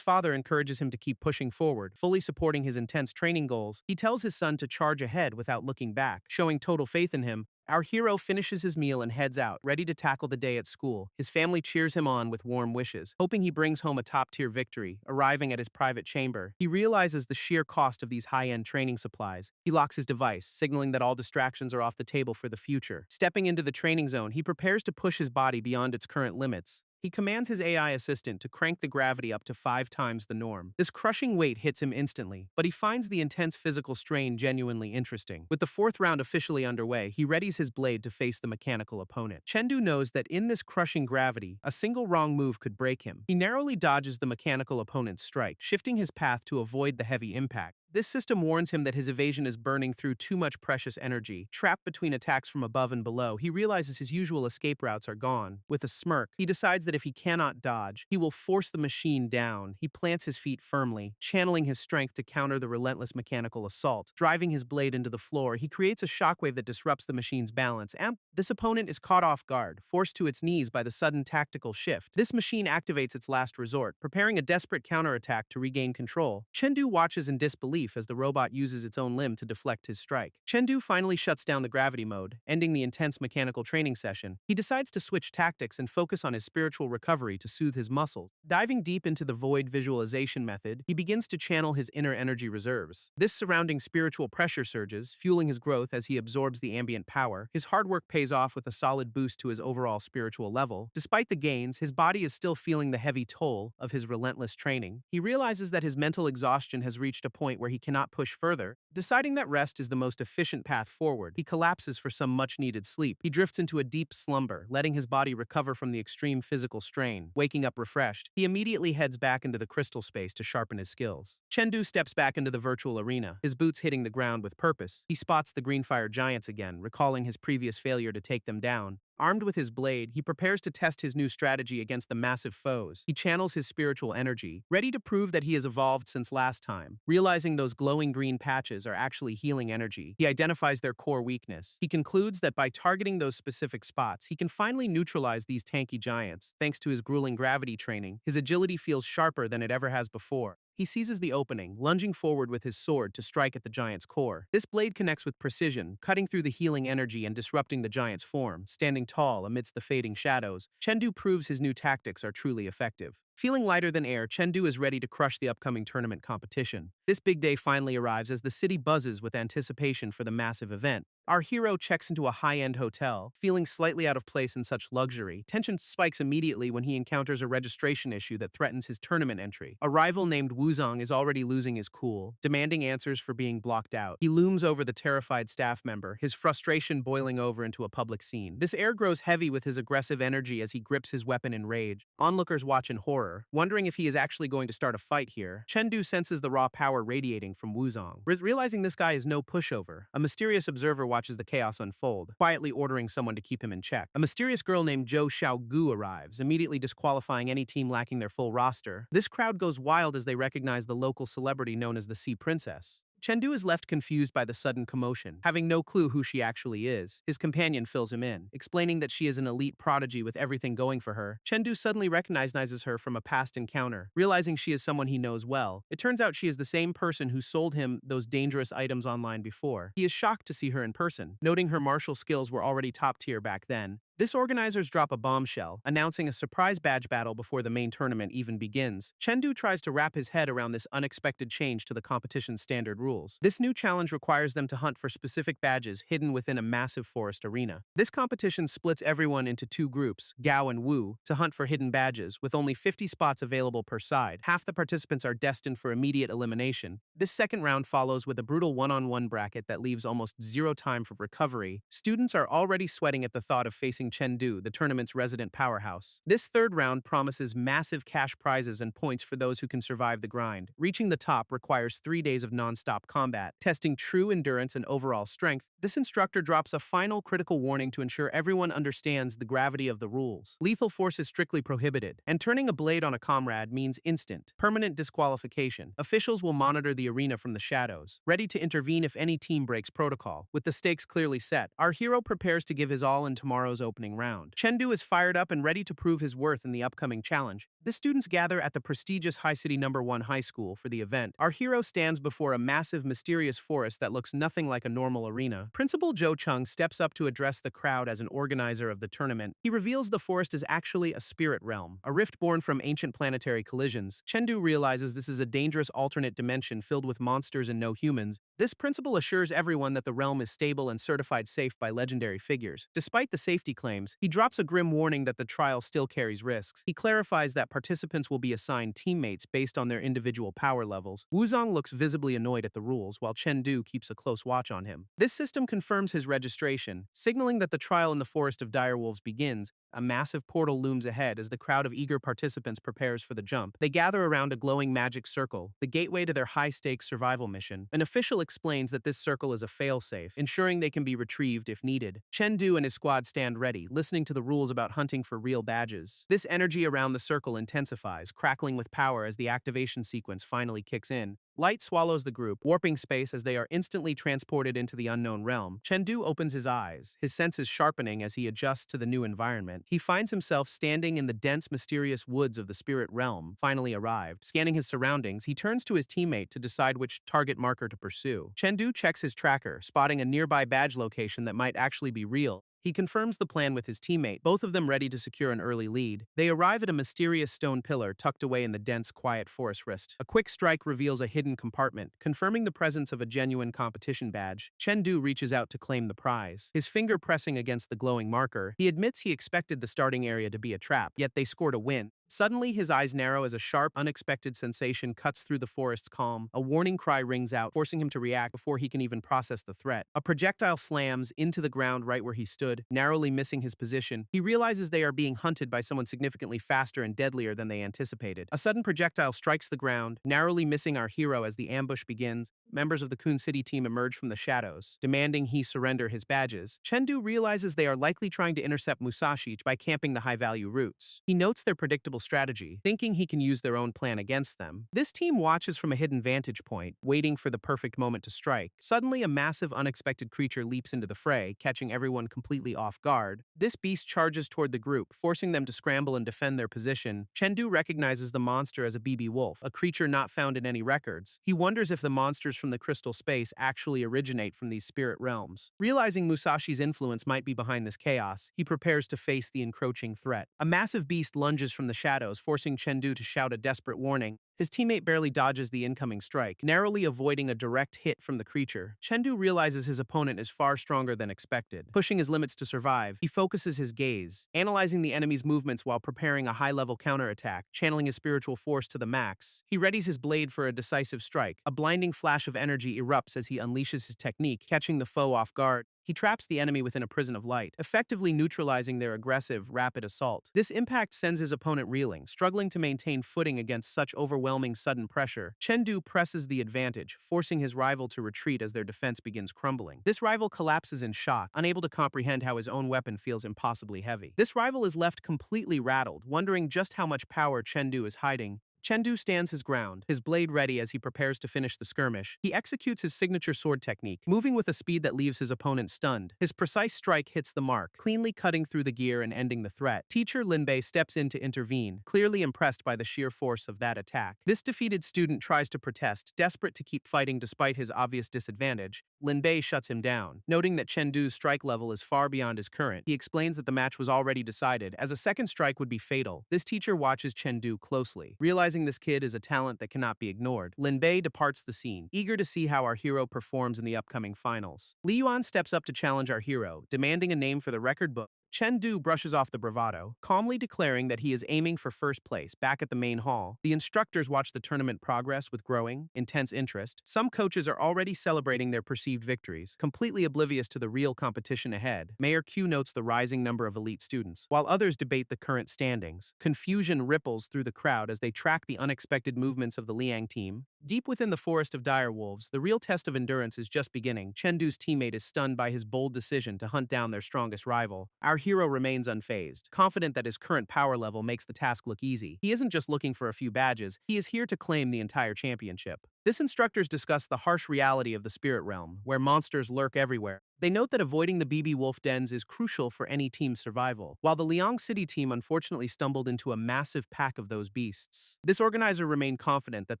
Speaker 1: father encourages him to keep pushing forward, fully supporting his intense training goals. He tells his son to charge ahead without looking back, showing total faith in him. Our hero finishes his meal and heads out, ready to tackle the day at school. His family cheers him on with warm wishes, hoping he brings home a top-tier victory. Arriving at his private chamber, he realizes the sheer cost of these high-end training supplies. He locks his device, signaling that all distractions are off the table for the future. Stepping into the training zone, he prepares to push his body beyond its current limits. He commands his AI assistant to crank the gravity up to 5 times the norm. This crushing weight hits him instantly, but he finds the intense physical strain genuinely interesting. With the 4th round officially underway, he readies his blade to face the mechanical opponent. Chengdu knows that in this crushing gravity, a single wrong move could break him. He narrowly dodges the mechanical opponent's strike, shifting his path to avoid the heavy impact. This system warns him that his evasion is burning through too much precious energy. Trapped between attacks from above and below, he realizes his usual escape routes are gone. With a smirk, he decides that if he cannot dodge, he will force the machine down. He plants his feet firmly, channeling his strength to counter the relentless mechanical assault. Driving his blade into the floor, he creates a shockwave that disrupts the machine's balance, and this opponent is caught off guard, forced to its knees by the sudden tactical shift. This machine activates its last resort, preparing a desperate counterattack to regain control. Chengdu watches in disbelief as the robot uses its own limb to deflect his strike. Chengdu finally shuts down the gravity mode, ending the intense mechanical training session. He decides to switch tactics and focus on his spiritual recovery to soothe his muscles. Diving deep into the void visualization method, he begins to channel his inner energy reserves. This surrounding spiritual pressure surges, fueling his growth as he absorbs the ambient power. His hard work pays off with a solid boost to his overall spiritual level. Despite the gains, his body is still feeling the heavy toll of his relentless training. He realizes that his mental exhaustion has reached a point where he cannot push further. Deciding that rest is the most efficient path forward, he collapses for some much-needed sleep. He drifts into a deep slumber, letting his body recover from the extreme physical strain. Waking up refreshed, he immediately heads back into the crystal space to sharpen his skills. Chengdu steps back into the virtual arena, his boots hitting the ground with purpose. He spots the Greenfire Giants again, recalling his previous failure to take them down. Armed with his blade, he prepares to test his new strategy against the massive foes. He channels his spiritual energy, ready to prove that he has evolved since last time. Realizing those glowing green patches are actually healing energy, he identifies their core weakness. He concludes that by targeting those specific spots, he can finally neutralize these tanky giants. Thanks to his grueling gravity training, his agility feels sharper than it ever has before. He seizes the opening, lunging forward with his sword to strike at the giant's core. This blade connects with precision, cutting through the healing energy and disrupting the giant's form. Standing tall amidst the fading shadows, Chengdu proves his new tactics are truly effective. Feeling lighter than air, Chengdu is ready to crush the upcoming tournament competition. This big day finally arrives as the city buzzes with anticipation for the massive event. Our hero checks into a high-end hotel, feeling slightly out of place in such luxury. Tension spikes immediately when he encounters a registration issue that threatens his tournament entry. A rival named Wuzong is already losing his cool, demanding answers for being blocked out. He looms over the terrified staff member, his frustration boiling over into a public scene. This air grows heavy with his aggressive energy as he grips his weapon in rage. Onlookers watch in horror, wondering if he is actually going to start a fight here. Chengdu senses the raw power radiating from Wuzong. Realizing this guy is no pushover, a mysterious observer watches the chaos unfold, quietly ordering someone to keep him in check. A mysterious girl named Zhou Xiaogu arrives, immediately disqualifying any team lacking their full roster. This crowd goes wild as they recognize the local celebrity known as the Sea Princess. Chengdu is left confused by the sudden commotion. Having no clue who she actually is, his companion fills him in, explaining that she is an elite prodigy with everything going for her. Chengdu suddenly recognizes her from a past encounter, realizing she is someone he knows well. It turns out she is the same person who sold him those dangerous items online before. He is shocked to see her in person, noting her martial skills were already top tier back then. This organizers drop a bombshell, announcing a surprise badge battle before the main tournament even begins. Chengdu tries to wrap his head around this unexpected change to the competition's standard rules. This new challenge requires them to hunt for specific badges hidden within a massive forest arena. This competition splits everyone into two groups, Gao and Wu, to hunt for hidden badges, with only 50 spots available per side. Half the participants are destined for immediate elimination. This second round follows with a brutal one-on-one bracket that leaves almost zero time for recovery. Students are already sweating at the thought of facing Chengdu, the tournament's resident powerhouse. This third round promises massive cash prizes and points for those who can survive the grind. Reaching the top requires 3 days of non-stop combat, testing true endurance and overall strength. This instructor drops a final critical warning to ensure everyone understands the gravity of the rules. Lethal force is strictly prohibited, and turning a blade on a comrade means instant, permanent disqualification. Officials will monitor the arena from the shadows, ready to intervene if any team breaks protocol. With the stakes clearly set, our hero prepares to give his all in tomorrow's opening round. Chengdu is fired up and ready to prove his worth in the upcoming challenge. The students gather at the prestigious High City No. 1 high school for the event. Our hero stands before a massive, mysterious forest that looks nothing like a normal arena. Principal Zhou Chung steps up to address the crowd as an organizer of the tournament. He reveals the forest is actually a spirit realm, a rift born from ancient planetary collisions. Chengdu realizes this is a dangerous alternate dimension filled with monsters and no humans. This principal assures everyone that the realm is stable and certified safe by legendary figures. Despite the safety claims, he drops a grim warning that the trial still carries risks. He clarifies that participants will be assigned teammates based on their individual power levels. Wuzong looks visibly annoyed at the rules, while Chengdu keeps a close watch on him. This system confirms his registration, signaling that the trial in the Forest of Direwolves begins. A massive portal looms ahead as the crowd of eager participants prepares for the jump. They gather around a glowing magic circle, the gateway to their high-stakes survival mission. An official explains that this circle is a failsafe, ensuring they can be retrieved if needed. Chengdu and his squad stand ready, listening to the rules about hunting for real badges. This energy around the circle intensifies, crackling with power as the activation sequence finally kicks in. Light swallows the group, warping space as they are instantly transported into the unknown realm. Chengdu opens his eyes, his senses sharpening as he adjusts to the new environment. He finds himself standing in the dense, mysterious woods of the spirit realm, finally arrived. Scanning his surroundings, he turns to his teammate to decide which target marker to pursue. Chengdu checks his tracker, spotting a nearby badge location that might actually be real. He confirms the plan with his teammate, both of them ready to secure an early lead. They arrive at a mysterious stone pillar tucked away in the dense, quiet forest wrist. A quick strike reveals a hidden compartment, confirming the presence of a genuine competition badge. Chengdu reaches out to claim the prize, his finger pressing against the glowing marker. He admits he expected the starting area to be a trap, yet they scored a win. Suddenly, his eyes narrow as a sharp, unexpected sensation cuts through the forest's calm. A warning cry rings out, forcing him to react before he can even process the threat. A projectile slams into the ground right where he stood, narrowly missing his position. He realizes they are being hunted by someone significantly faster and deadlier than they anticipated. A sudden projectile strikes the ground, narrowly missing our hero as the ambush begins. Members of the Kun City team emerge from the shadows, demanding he surrender his badges. Chengdu realizes they are likely trying to intercept Musashi by camping the high-value routes. He notes their predictable strategy, thinking he can use their own plan against them. This team watches from a hidden vantage point, waiting for the perfect moment to strike. Suddenly, a massive, unexpected creature leaps into the fray, catching everyone completely off guard. This beast charges toward the group, forcing them to scramble and defend their position. Chengdu recognizes the monster as a BB wolf, a creature not found in any records. He wonders if the monsters from the crystal space actually originate from these spirit realms. Realizing Musashi's influence might be behind this chaos, he prepares to face the encroaching threat. A massive beast lunges from the shadows, forcing Chengdu to shout a desperate warning. His teammate barely dodges the incoming strike, narrowly avoiding a direct hit from the creature. Chengdu realizes his opponent is far stronger than expected. Pushing his limits to survive, he focuses his gaze, analyzing the enemy's movements while preparing a high-level counterattack, channeling his spiritual force to the max. He readies his blade for a decisive strike. A blinding flash of energy erupts as he unleashes his technique, catching the foe off guard. He traps the enemy within a prison of light, effectively neutralizing their aggressive, rapid assault. This impact sends his opponent reeling, struggling to maintain footing against such overwhelming sudden pressure. Chengdu presses the advantage, forcing his rival to retreat as their defense begins crumbling. This rival collapses in shock, unable to comprehend how his own weapon feels impossibly heavy. This rival is left completely rattled, wondering just how much power Chengdu is hiding Chengdu stands his ground, his blade ready as he prepares to finish the skirmish. He executes his signature sword technique, moving with a speed that leaves his opponent stunned. His precise strike hits the mark, cleanly cutting through the gear and ending the threat. Teacher Linbei steps in to intervene, clearly impressed by the sheer force of that attack. This defeated student tries to protest, desperate to keep fighting despite his obvious disadvantage. Linbei shuts him down. Noting that Chengdu's strike level is far beyond his current, he explains that the match was already decided, as a second strike would be fatal. This teacher watches Chengdu closely. Realizing this kid is a talent that cannot be ignored, Linbei departs the scene, eager to see how our hero performs in the upcoming finals. Li Yuan steps up to challenge our hero, demanding a name for the record book. Chengdu brushes off the bravado, calmly declaring that he is aiming for first place back at the main hall. The instructors watch the tournament progress with growing, intense interest. Some coaches are already celebrating their perceived victories, completely oblivious to the real competition ahead. Mayor Q notes the rising number of elite students, while others debate the current standings. Confusion ripples through the crowd as they track the unexpected movements of the Liang team. Deep within the forest of dire wolves, the real test of endurance is just beginning. Chengdu's teammate is stunned by his bold decision to hunt down their strongest rival. Our hero remains unfazed, confident that his current power level makes the task look easy. He isn't just looking for a few badges, he is here to claim the entire championship. This instructors discuss the harsh reality of the spirit realm, where monsters lurk everywhere. They note that avoiding the BB wolf dens is crucial for any team's survival, while the Liang City team unfortunately stumbled into a massive pack of those beasts. This organizer remained confident that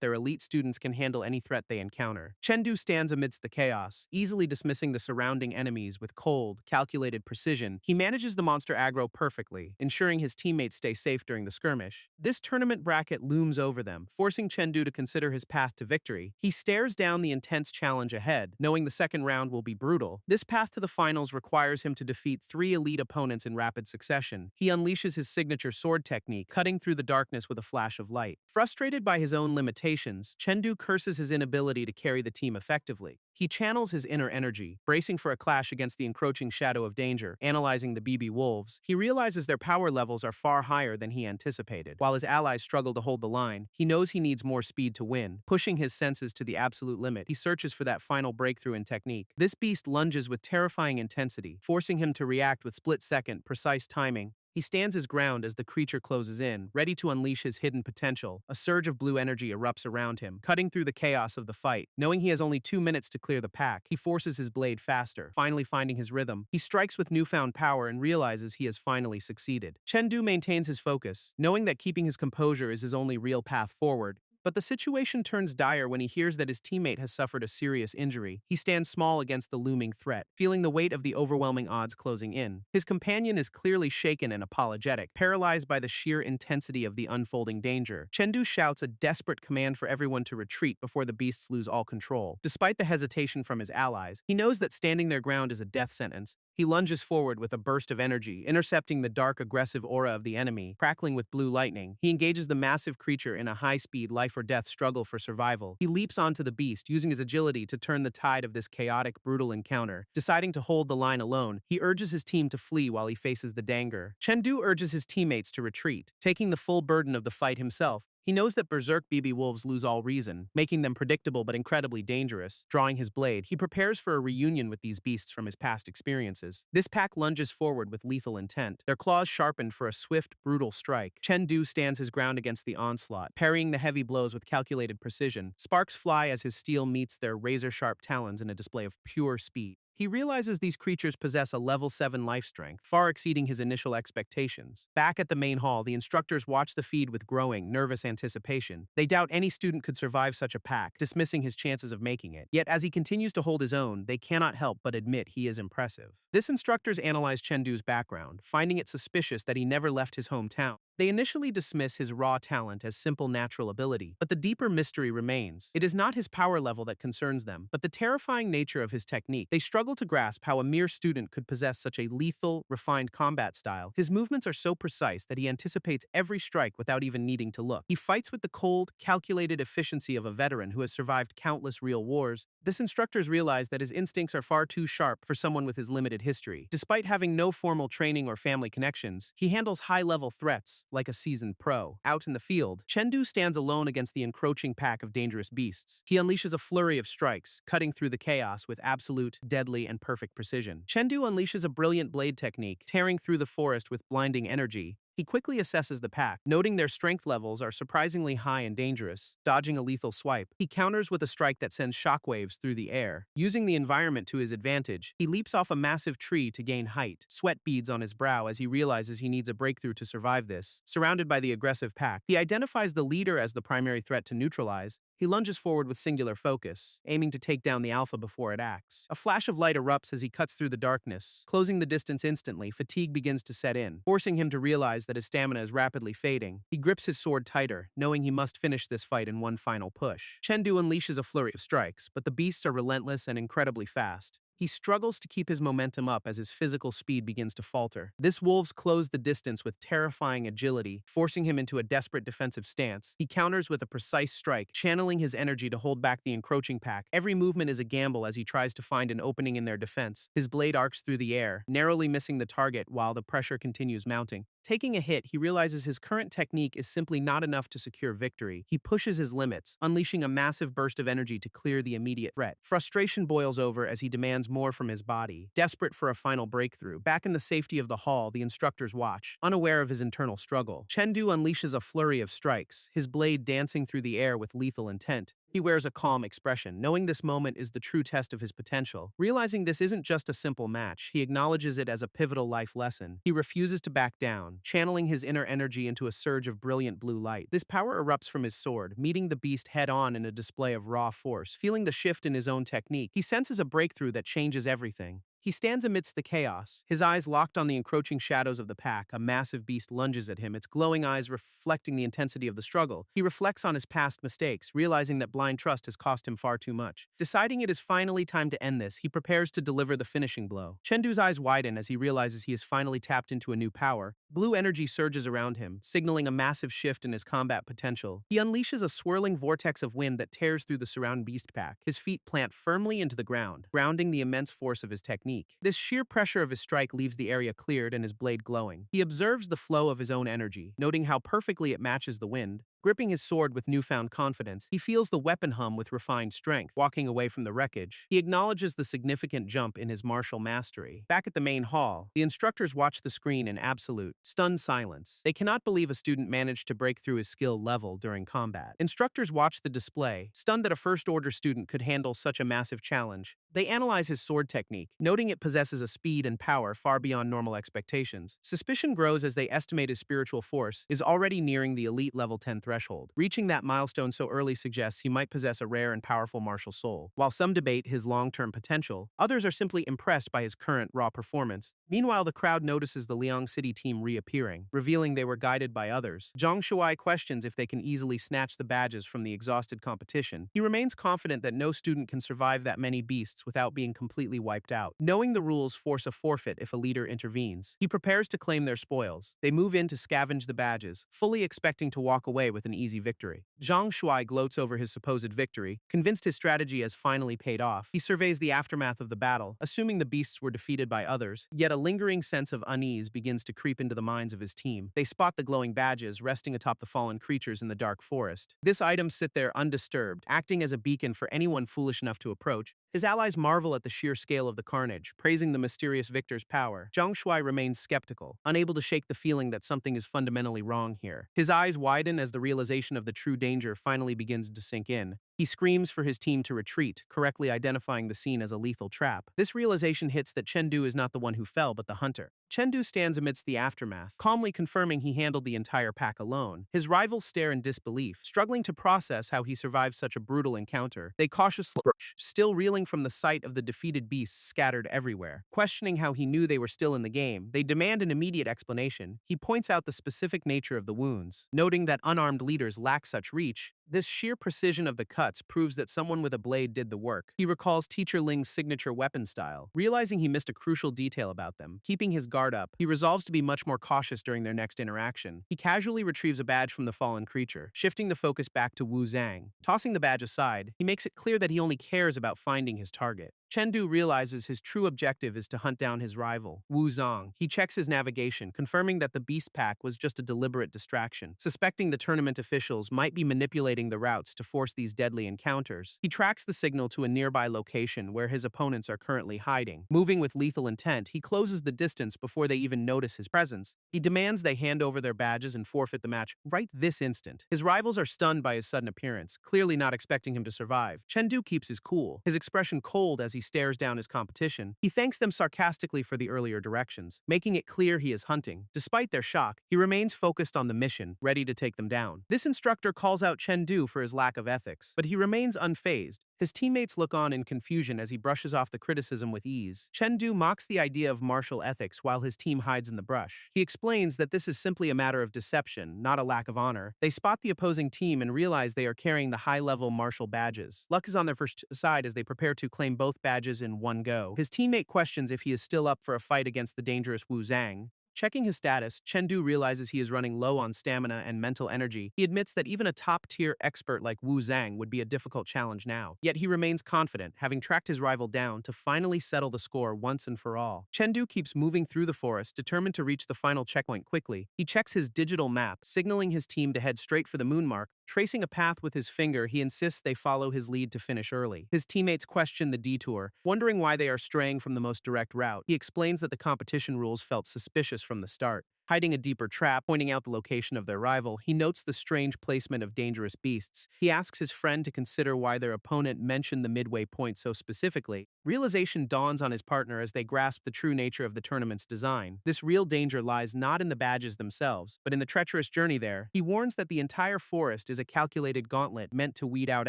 Speaker 1: their elite students can handle any threat they encounter. Chengdu stands amidst the chaos, easily dismissing the surrounding enemies with cold, calculated precision. He manages the monster aggro perfectly, ensuring his teammates stay safe during the skirmish. This tournament bracket looms over them, forcing Chengdu to consider his path to victory. He stares down the intense challenge ahead, knowing the second round will be brutal. This path to the finals requires him to defeat 3 elite opponents in rapid succession. He unleashes his signature sword technique, cutting through the darkness with a flash of light. Frustrated by his own limitations, Chengdu curses his inability to carry the team effectively. He channels his inner energy, bracing for a clash against the encroaching shadow of danger. Analyzing the BB wolves, he realizes their power levels are far higher than he anticipated. While his allies struggle to hold the line, he knows he needs more speed to win. Pushing his senses to the absolute limit, he searches for that final breakthrough in technique. This beast lunges with terrifying intensity, forcing him to react with split-second, precise timing. He stands his ground as the creature closes in, ready to unleash his hidden potential. A surge of blue energy erupts around him, cutting through the chaos of the fight. Knowing he has only 2 minutes to clear the pack, he forces his blade faster. Finally finding his rhythm, he strikes with newfound power and realizes he has finally succeeded. Chengdu maintains his focus, knowing that keeping his composure is his only real path forward. But the situation turns dire when he hears that his teammate has suffered a serious injury. He stands small against the looming threat, feeling the weight of the overwhelming odds closing in. His companion is clearly shaken and apologetic, paralyzed by the sheer intensity of the unfolding danger. Chengdu shouts a desperate command for everyone to retreat before the beasts lose all control. Despite the hesitation from his allies, he knows that standing their ground is a death sentence. He lunges forward with a burst of energy, intercepting the dark, aggressive aura of the enemy. Crackling with blue lightning, he engages the massive creature in a high-speed, life-or-death struggle for survival. He leaps onto the beast, using his agility to turn the tide of this chaotic, brutal encounter. Deciding to hold the line alone, he urges his team to flee while he faces the danger. Chengdu urges his teammates to retreat, taking the full burden of the fight himself. He knows that berserk BB wolves lose all reason, making them predictable but incredibly dangerous. Drawing his blade, he prepares for a reunion with these beasts from his past experiences. This pack lunges forward with lethal intent, their claws sharpened for a swift, brutal strike. Chengdu stands his ground against the onslaught, parrying the heavy blows with calculated precision. Sparks fly as his steel meets their razor-sharp talons in a display of pure speed. He realizes these creatures possess a level 7 life strength, far exceeding his initial expectations. Back at the main hall, the instructors watch the feed with growing, nervous anticipation. They doubt any student could survive such a pack, dismissing his chances of making it. Yet as he continues to hold his own, they cannot help but admit he is impressive. This instructors analyze Chengdu's background, finding it suspicious that he never left his hometown. They initially dismiss his raw talent as simple natural ability, but the deeper mystery remains. It is not his power level that concerns them, but the terrifying nature of his technique. They struggle to grasp how a mere student could possess such a lethal, refined combat style. His movements are so precise that he anticipates every strike without even needing to look. He fights with the cold, calculated efficiency of a veteran who has survived countless real wars. This instructors realize that his instincts are far too sharp for someone with his limited history. Despite having no formal training or family connections, he handles high-level threats like a seasoned pro. Out in the field, Chengdu stands alone against the encroaching pack of dangerous beasts. He unleashes a flurry of strikes, cutting through the chaos with absolute, deadly, and perfect precision. Chengdu unleashes a brilliant blade technique, tearing through the forest with blinding energy. He quickly assesses the pack, noting their strength levels are surprisingly high and dangerous. Dodging a lethal swipe, he counters with a strike that sends shockwaves through the air. Using the environment to his advantage, he leaps off a massive tree to gain height. Sweat beads on his brow as he realizes he needs a breakthrough to survive this. Surrounded by the aggressive pack, he identifies the leader as the primary threat to neutralize. He lunges forward with singular focus, aiming to take down the alpha before it acts. A flash of light erupts as he cuts through the darkness. Closing the distance instantly, fatigue begins to set in, forcing him to realize that his stamina is rapidly fading. He grips his sword tighter, knowing he must finish this fight in one final push. Chengdu unleashes a flurry of strikes, but the beasts are relentless and incredibly fast. He struggles to keep his momentum up as his physical speed begins to falter. This wolves close the distance with terrifying agility, forcing him into a desperate defensive stance. He counters with a precise strike, channeling his energy to hold back the encroaching pack. Every movement is a gamble as he tries to find an opening in their defense. His blade arcs through the air, narrowly missing the target while the pressure continues mounting. Taking a hit, he realizes his current technique is simply not enough to secure victory. He pushes his limits, unleashing a massive burst of energy to clear the immediate threat. Frustration boils over as he demands more from his body. Desperate for a final breakthrough, back in the safety of the hall, the instructors watch, unaware of his internal struggle. Chengdu unleashes a flurry of strikes, his blade dancing through the air with lethal intent. He wears a calm expression, knowing this moment is the true test of his potential. Realizing this isn't just a simple match, he acknowledges it as a pivotal life lesson. He refuses to back down, channeling his inner energy into a surge of brilliant blue light. This power erupts from his sword, meeting the beast head-on in a display of raw force. Feeling the shift in his own technique, he senses a breakthrough that changes everything. He stands amidst the chaos, his eyes locked on the encroaching shadows of the pack. A massive beast lunges at him, its glowing eyes reflecting the intensity of the struggle. He reflects on his past mistakes, realizing that blind trust has cost him far too much. Deciding it is finally time to end this, he prepares to deliver the finishing blow. Chengdu's eyes widen as he realizes he has finally tapped into a new power. Blue energy surges around him, signaling a massive shift in his combat potential. He unleashes a swirling vortex of wind that tears through the surrounding beast pack. His feet plant firmly into the ground, grounding the immense force of his technique. This sheer pressure of his strike leaves the area cleared and his blade glowing. He observes the flow of his own energy, noting how perfectly it matches the wind. Gripping his sword with newfound confidence, he feels the weapon hum with refined strength. Walking away from the wreckage, he acknowledges the significant jump in his martial mastery. Back at the main hall, the instructors watch the screen in absolute, stunned silence. They cannot believe a student managed to break through his skill level during combat. Instructors watch the display, stunned that a first-order student could handle such a massive challenge. They analyze his sword technique, noting it possesses a speed and power far beyond normal expectations. Suspicion grows as they estimate his spiritual force is already nearing the elite level 10 threshold. Reaching that milestone so early suggests he might possess a rare and powerful martial soul. While some debate his long-term potential, others are simply impressed by his current raw performance. Meanwhile, the crowd notices the Liang City team reappearing, revealing they were guided by others. Zhang Shuai questions if they can easily snatch the badges from the exhausted competition. He remains confident that no student can survive that many beasts without being completely wiped out. Knowing the rules force a forfeit if a leader intervenes, he prepares to claim their spoils. They move in to scavenge the badges, fully expecting to walk away with an easy victory. Zhang Shuai gloats over his supposed victory, convinced his strategy has finally paid off. He surveys the aftermath of the battle, assuming the beasts were defeated by others, yet a lingering sense of unease begins to creep into the minds of his team. They spot the glowing badges resting atop the fallen creatures in the dark forest. This item sit there undisturbed, acting as a beacon for anyone foolish enough to approach. His allies marvel at the sheer scale of the carnage, praising the mysterious victor's power. Zhang Shuai remains skeptical, unable to shake the feeling that something is fundamentally wrong here. His eyes widen as the realization of the true danger finally begins to sink in. He screams for his team to retreat, correctly identifying the scene as a lethal trap. This realization hits that Chengdu is not the one who fell, but the hunter. Chengdu stands amidst the aftermath, calmly confirming he handled the entire pack alone. His rivals stare in disbelief, struggling to process how he survived such a brutal encounter. They cautiously approach, still reeling from the sight of the defeated beasts scattered everywhere. Questioning how he knew they were still in the game, they demand an immediate explanation. He points out the specific nature of the wounds, noting that unarmed leaders lack such reach. This sheer precision of the cuts proves that someone with a blade did the work. He recalls Teacher Ling's signature weapon style, realizing he missed a crucial detail about them. Keeping his guard up, he resolves to be much more cautious during their next interaction. He casually retrieves a badge from the fallen creature, shifting the focus back to Wu Zhang. Tossing the badge aside, he makes it clear that he only cares about finding his target. Chengdu realizes his true objective is to hunt down his rival, Wu Zong. He checks his navigation, confirming that the beast pack was just a deliberate distraction. Suspecting the tournament officials might be manipulating the routes to force these deadly encounters, he tracks the signal to a nearby location where his opponents are currently hiding. Moving with lethal intent, he closes the distance before they even notice his presence. He demands they hand over their badges and forfeit the match right this instant. His rivals are stunned by his sudden appearance, clearly not expecting him to survive. Chengdu keeps his cool, his expression cold as he stares down his competition. He thanks them sarcastically for the earlier directions, making it clear he is hunting. Despite their shock, he remains focused on the mission, ready to take them down. This instructor calls out Chengdu for his lack of ethics, but he remains unfazed. His teammates look on in confusion as he brushes off the criticism with ease. Chengdu mocks the idea of martial ethics while his team hides in the brush. He explains that this is simply a matter of deception, not a lack of honor. They spot the opposing team and realize they are carrying the high-level martial badges. Luck is on their first side as they prepare to claim both badges in one go. His teammate questions if he is still up for a fight against the dangerous Wu Zhang. Checking his status, Chengdu realizes he is running low on stamina and mental energy. He admits that even a top-tier expert like Wu Zhang would be a difficult challenge now. Yet he remains confident, having tracked his rival down to finally settle the score once and for all. Chengdu keeps moving through the forest, determined to reach the final checkpoint quickly. He checks his digital map, signaling his team to head straight for the moon mark. Tracing a path with his finger, he insists they follow his lead to finish early. His teammates question the detour, wondering why they are straying from the most direct route. He explains that the competition rules felt suspicious from the start. Hiding a deeper trap, pointing out the location of their rival, he notes the strange placement of dangerous beasts. He asks his friend to consider why their opponent mentioned the midway point so specifically. Realization dawns on his partner as they grasp the true nature of the tournament's design. This real danger lies not in the badges themselves, but in the treacherous journey there. He warns that the entire forest is a calculated gauntlet meant to weed out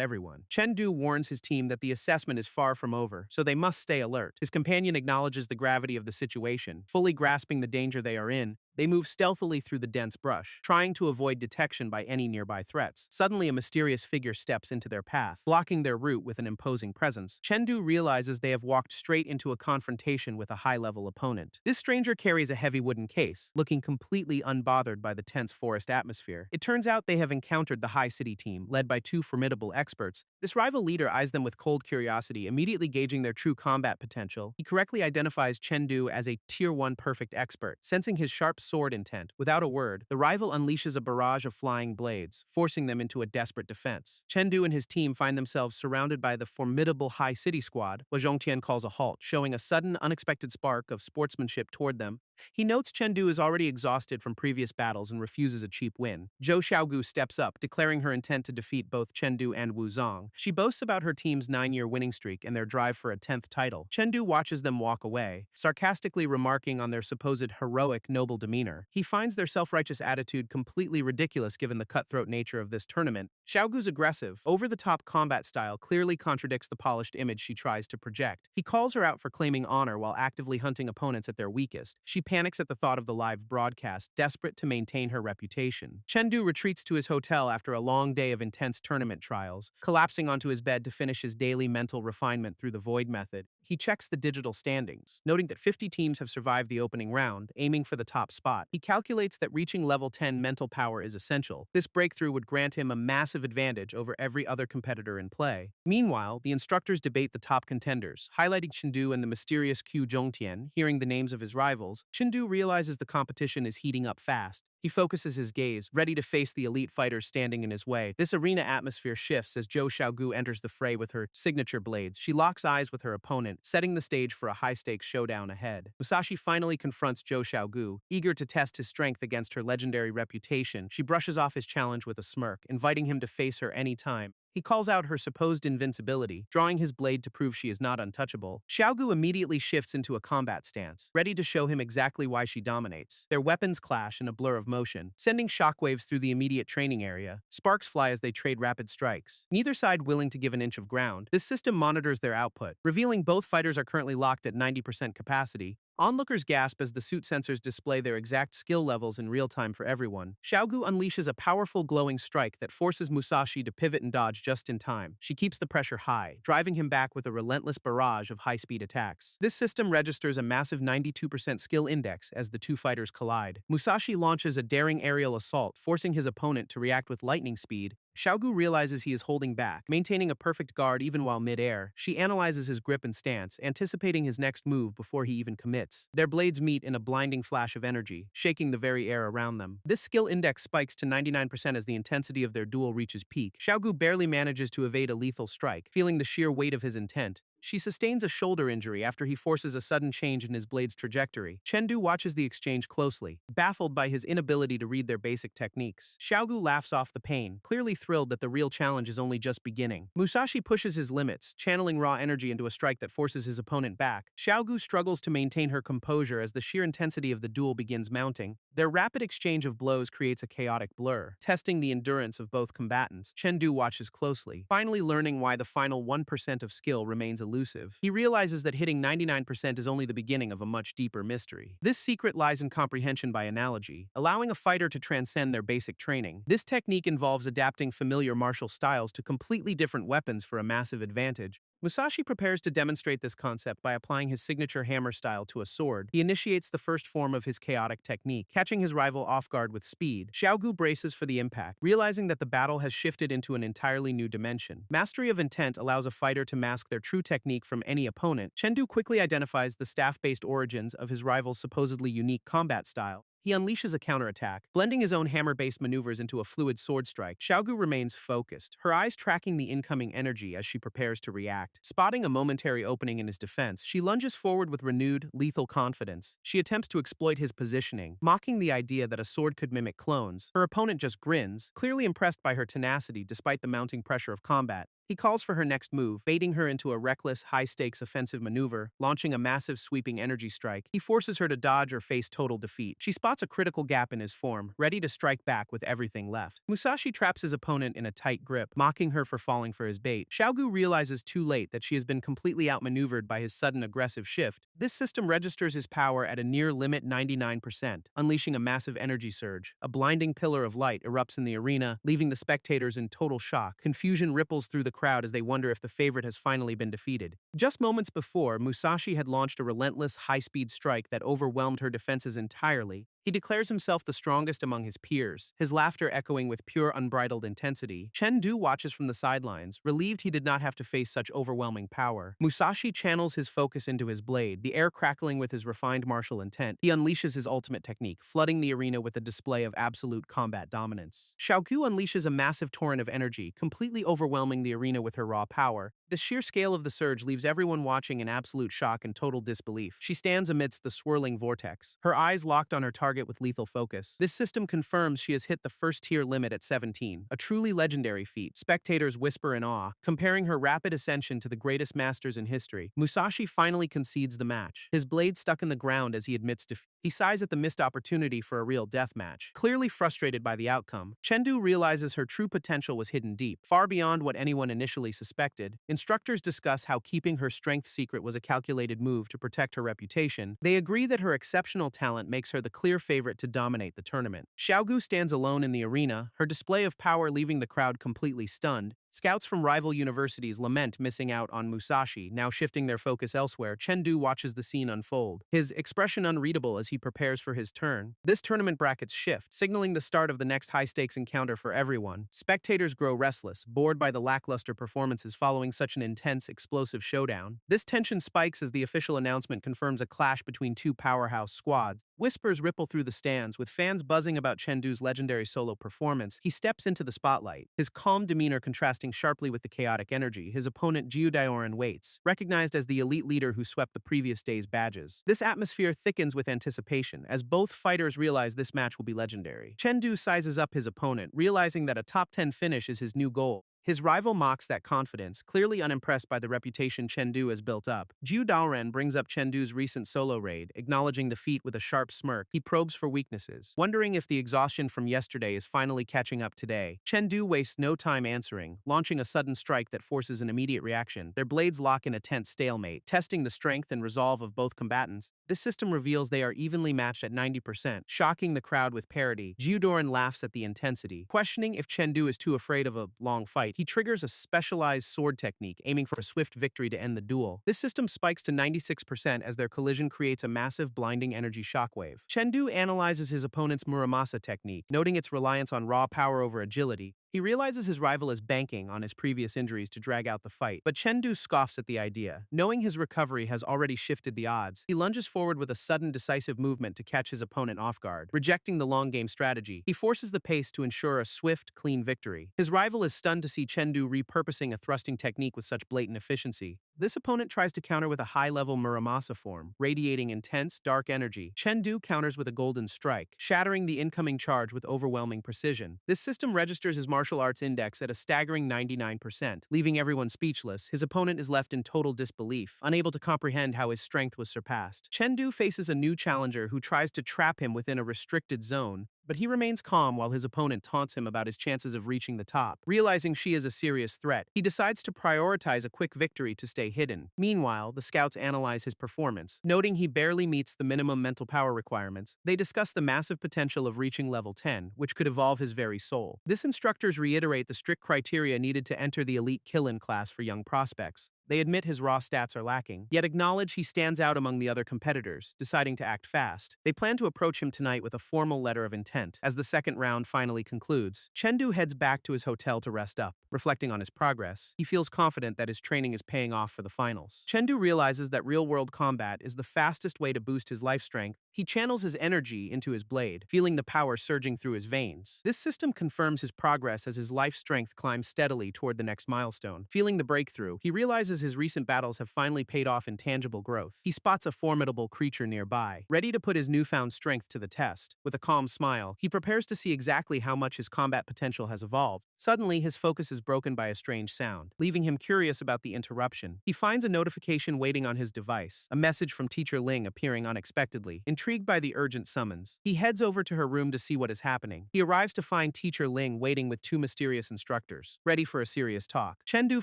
Speaker 1: everyone. Chengdu warns his team that the assessment is far from over, so they must stay alert. His companion acknowledges the gravity of the situation, fully grasping the danger they are in. They move stealthily through the dense brush, trying to avoid detection by any nearby threats. Suddenly, a mysterious figure steps into their path, blocking their route with an imposing presence. Chengdu realizes they have walked straight into a confrontation with a high-level opponent. This stranger carries a heavy wooden case, looking completely unbothered by the tense forest atmosphere. It turns out they have encountered the High City team, led by two formidable experts. This rival leader eyes them with cold curiosity, immediately gauging their true combat potential. He correctly identifies Chengdu as a Tier 1 perfect expert, sensing his sharp sword intent. Without a word, the rival unleashes a barrage of flying blades, forcing them into a desperate defense. Chengdu and his team find themselves surrounded by the formidable High City squad. Zhongtian calls a halt, showing a sudden, unexpected spark of sportsmanship toward them. He notes Chengdu is already exhausted from previous battles and refuses a cheap win. Zhou Xiaogu steps up, declaring her intent to defeat both Chengdu and Wu Zong. She boasts about her team's 9-year winning streak and their drive for a 10th title. Chengdu watches them walk away, sarcastically remarking on their supposed heroic, noble demeanor. He finds their self-righteous attitude completely ridiculous given the cutthroat nature of this tournament. Xiaogu's aggressive, over-the-top combat style clearly contradicts the polished image she tries to project. He calls her out for claiming honor while actively hunting opponents at their weakest. She panics at the thought of the live broadcast, desperate to maintain her reputation. Chengdu retreats to his hotel after a long day of intense tournament trials, collapsing onto his bed to finish his daily mental refinement through the void method. He checks the digital standings, noting that 50 teams have survived the opening round, aiming for the top spot. He calculates that reaching level 10 mental power is essential. This breakthrough would grant him a massive advantage over every other competitor in play. Meanwhile, the instructors debate the top contenders, highlighting Chengdu and the mysterious Q Zhongtian. Hearing the names of his rivals, Chengdu realizes the competition is heating up fast. He focuses his gaze, ready to face the elite fighters standing in his way. This arena atmosphere shifts as Zhou Xiaogu enters the fray with her signature blades. She locks eyes with her opponent, setting the stage for a high-stakes showdown ahead. Musashi finally confronts Zhou Xiaogu, eager to test his strength against her legendary reputation. She brushes off his challenge with a smirk, inviting him to face her anytime. He calls out her supposed invincibility, drawing his blade to prove she is not untouchable. Xiaogu immediately shifts into a combat stance, ready to show him exactly why she dominates. Their weapons clash in a blur of motion, sending shockwaves through the immediate training area. Sparks fly as they trade rapid strikes, neither side willing to give an inch of ground. This system monitors their output, revealing both fighters are currently locked at 90% capacity. Onlookers gasp as the suit sensors display their exact skill levels in real time for everyone. Xiaogu unleashes a powerful glowing strike that forces Musashi to pivot and dodge just in time. She keeps the pressure high, driving him back with a relentless barrage of high-speed attacks. This system registers a massive 92% skill index as the two fighters collide. Musashi launches a daring aerial assault, forcing his opponent to react with lightning speed. Xiaogu realizes he is holding back, maintaining a perfect guard even while mid-air. She analyzes his grip and stance, anticipating his next move before he even commits. Their blades meet in a blinding flash of energy, shaking the very air around them. This skill index spikes to 99% as the intensity of their duel reaches peak. Xiaogu barely manages to evade a lethal strike, feeling the sheer weight of his intent. She sustains a shoulder injury after he forces a sudden change in his blade's trajectory. Chengdu watches the exchange closely, baffled by his inability to read their basic techniques. Xiaogu laughs off the pain, clearly thrilled that the real challenge is only just beginning. Musashi pushes his limits, channeling raw energy into a strike that forces his opponent back. Xiaogu struggles to maintain her composure as the sheer intensity of the duel begins mounting. Their rapid exchange of blows creates a chaotic blur, testing the endurance of both combatants. Chengdu watches closely, finally learning why the final 1% of skill remains elusive. He realizes that hitting 99% is only the beginning of a much deeper mystery. This secret lies in comprehension by analogy, allowing a fighter to transcend their basic training. This technique involves adapting familiar martial styles to completely different weapons for a massive advantage. Musashi prepares to demonstrate this concept by applying his signature hammer style to a sword. He initiates the first form of his chaotic technique, catching his rival off guard with speed. Xiaogu braces for the impact, realizing that the battle has shifted into an entirely new dimension. Mastery of intent allows a fighter to mask their true technique from any opponent. Chengdu quickly identifies the staff-based origins of his rival's supposedly unique combat style. He unleashes a counterattack, blending his own hammer-based maneuvers into a fluid sword strike. Xiaogu remains focused, her eyes tracking the incoming energy as she prepares to react. Spotting a momentary opening in his defense, she lunges forward with renewed, lethal confidence. She attempts to exploit his positioning, mocking the idea that a sword could mimic clones. Her opponent just grins, clearly impressed by her tenacity despite the mounting pressure of combat. He calls for her next move, baiting her into a reckless, high-stakes offensive maneuver, launching a massive sweeping energy strike. He forces her to dodge or face total defeat. She spots a critical gap in his form, ready to strike back with everything left. Musashi traps his opponent in a tight grip, mocking her for falling for his bait. Xiaogu realizes too late that she has been completely outmaneuvered by his sudden aggressive shift. This system registers his power at a near-limit 99%, unleashing a massive energy surge. A blinding pillar of light erupts in the arena, leaving the spectators in total shock. Confusion ripples through the crowd as they wonder if the favorite has finally been defeated. Just moments before, Musashi had launched a relentless, high-speed strike that overwhelmed her defenses entirely. He declares himself the strongest among his peers, his laughter echoing with pure, unbridled intensity. Chengdu watches from the sidelines, relieved he did not have to face such overwhelming power. Musashi channels his focus into his blade, the air crackling with his refined martial intent. He unleashes his ultimate technique, flooding the arena with a display of absolute combat dominance. Xiaogu unleashes a massive torrent of energy, completely overwhelming the arena with her raw power. The sheer scale of the surge leaves everyone watching in absolute shock and total disbelief. She stands amidst the swirling vortex, her eyes locked on her target with lethal focus. This system confirms she has hit the first-tier limit at 17, a truly legendary feat. Spectators whisper in awe, comparing her rapid ascension to the greatest masters in history. Musashi finally concedes the match, his blade stuck in the ground as he admits defeat. He sighs at the missed opportunity for a real death match. Clearly frustrated by the outcome, Chengdu realizes her true potential was hidden deep, far beyond what anyone initially suspected. Instructors discuss how keeping her strength secret was a calculated move to protect her reputation. They agree that her exceptional talent makes her the clear favorite to dominate the tournament. Xiaogu stands alone in the arena, her display of power leaving the crowd completely stunned. Scouts from rival universities lament missing out on Musashi, now shifting their focus elsewhere. Chengdu watches the scene unfold, his expression unreadable as he prepares for his turn. This tournament brackets shift, signaling the start of the next high-stakes encounter for everyone. Spectators grow restless, bored by the lackluster performances following such an intense, explosive showdown. This tension spikes as the official announcement confirms a clash between two powerhouse squads. Whispers ripple through the stands, with fans buzzing about Chengdu's legendary solo performance. He steps into the spotlight, his calm demeanor contrasting sharply with the chaotic energy. His opponent Jiu Daoran waits, recognized as the elite leader who swept the previous day's badges. This atmosphere thickens with anticipation, as both fighters realize this match will be legendary. Chengdu sizes up his opponent, realizing that a top 10 finish is his new goal. His rival mocks that confidence, clearly unimpressed by the reputation Chengdu has built up. Jiu Daoran brings up Chengdu's recent solo raid, acknowledging the feat with a sharp smirk. He probes for weaknesses, wondering if the exhaustion from yesterday is finally catching up today. Chengdu wastes no time answering, launching a sudden strike that forces an immediate reaction. Their blades lock in a tense stalemate, testing the strength and resolve of both combatants. This system reveals they are evenly matched at 90%, shocking the crowd with parity. Jiu Daoran laughs at the intensity, questioning if Chengdu is too afraid of a long fight. He triggers a specialized sword technique, aiming for a swift victory to end the duel. This system spikes to 96% as their collision creates a massive blinding energy shockwave. Chengdu analyzes his opponent's Muramasa technique, noting its reliance on raw power over agility. He realizes his rival is banking on his previous injuries to drag out the fight, but Chengdu scoffs at the idea. Knowing his recovery has already shifted the odds, he lunges forward with a sudden decisive movement to catch his opponent off guard. Rejecting the long game strategy, he forces the pace to ensure a swift, clean victory. His rival is stunned to see Chengdu repurposing a thrusting technique with such blatant efficiency. This opponent tries to counter with a high-level Muramasa form, radiating intense, dark energy. Chengdu counters with a golden strike, shattering the incoming charge with overwhelming precision. This system registers his martial arts index at a staggering 99%, leaving everyone speechless. His opponent is left in total disbelief, unable to comprehend how his strength was surpassed. Chengdu faces a new challenger who tries to trap him within a restricted zone, but he remains calm while his opponent taunts him about his chances of reaching the top. Realizing she is a serious threat, he decides to prioritize a quick victory to stay hidden. Meanwhile, the scouts analyze his performance. Noting he barely meets the minimum mental power requirements, they discuss the massive potential of reaching level 10, which could evolve his very soul. This instructors reiterate the strict criteria needed to enter the elite Killin class for young prospects. They admit his raw stats are lacking, yet acknowledge he stands out among the other competitors, deciding to act fast. They plan to approach him tonight with a formal letter of intent. As the second round finally concludes, Chengdu heads back to his hotel to rest up. Reflecting on his progress, he feels confident that his training is paying off for the finals. Chengdu realizes that real-world combat is the fastest way to boost his life strength. He channels his energy into his blade, feeling the power surging through his veins. This system confirms his progress as his life strength climbs steadily toward the next milestone. Feeling the breakthrough, he realizes his recent battles have finally paid off in tangible growth. He spots a formidable creature nearby, ready to put his newfound strength to the test. With a calm smile, he prepares to see exactly how much his combat potential has evolved. Suddenly, his focus is broken by a strange sound, leaving him curious about the interruption. He finds a notification waiting on his device, a message from Teacher Ling appearing unexpectedly. Intrigued by the urgent summons, he heads over to her room to see what is happening. He arrives to find Teacher Ling waiting with two mysterious instructors, ready for a serious talk. Chengdu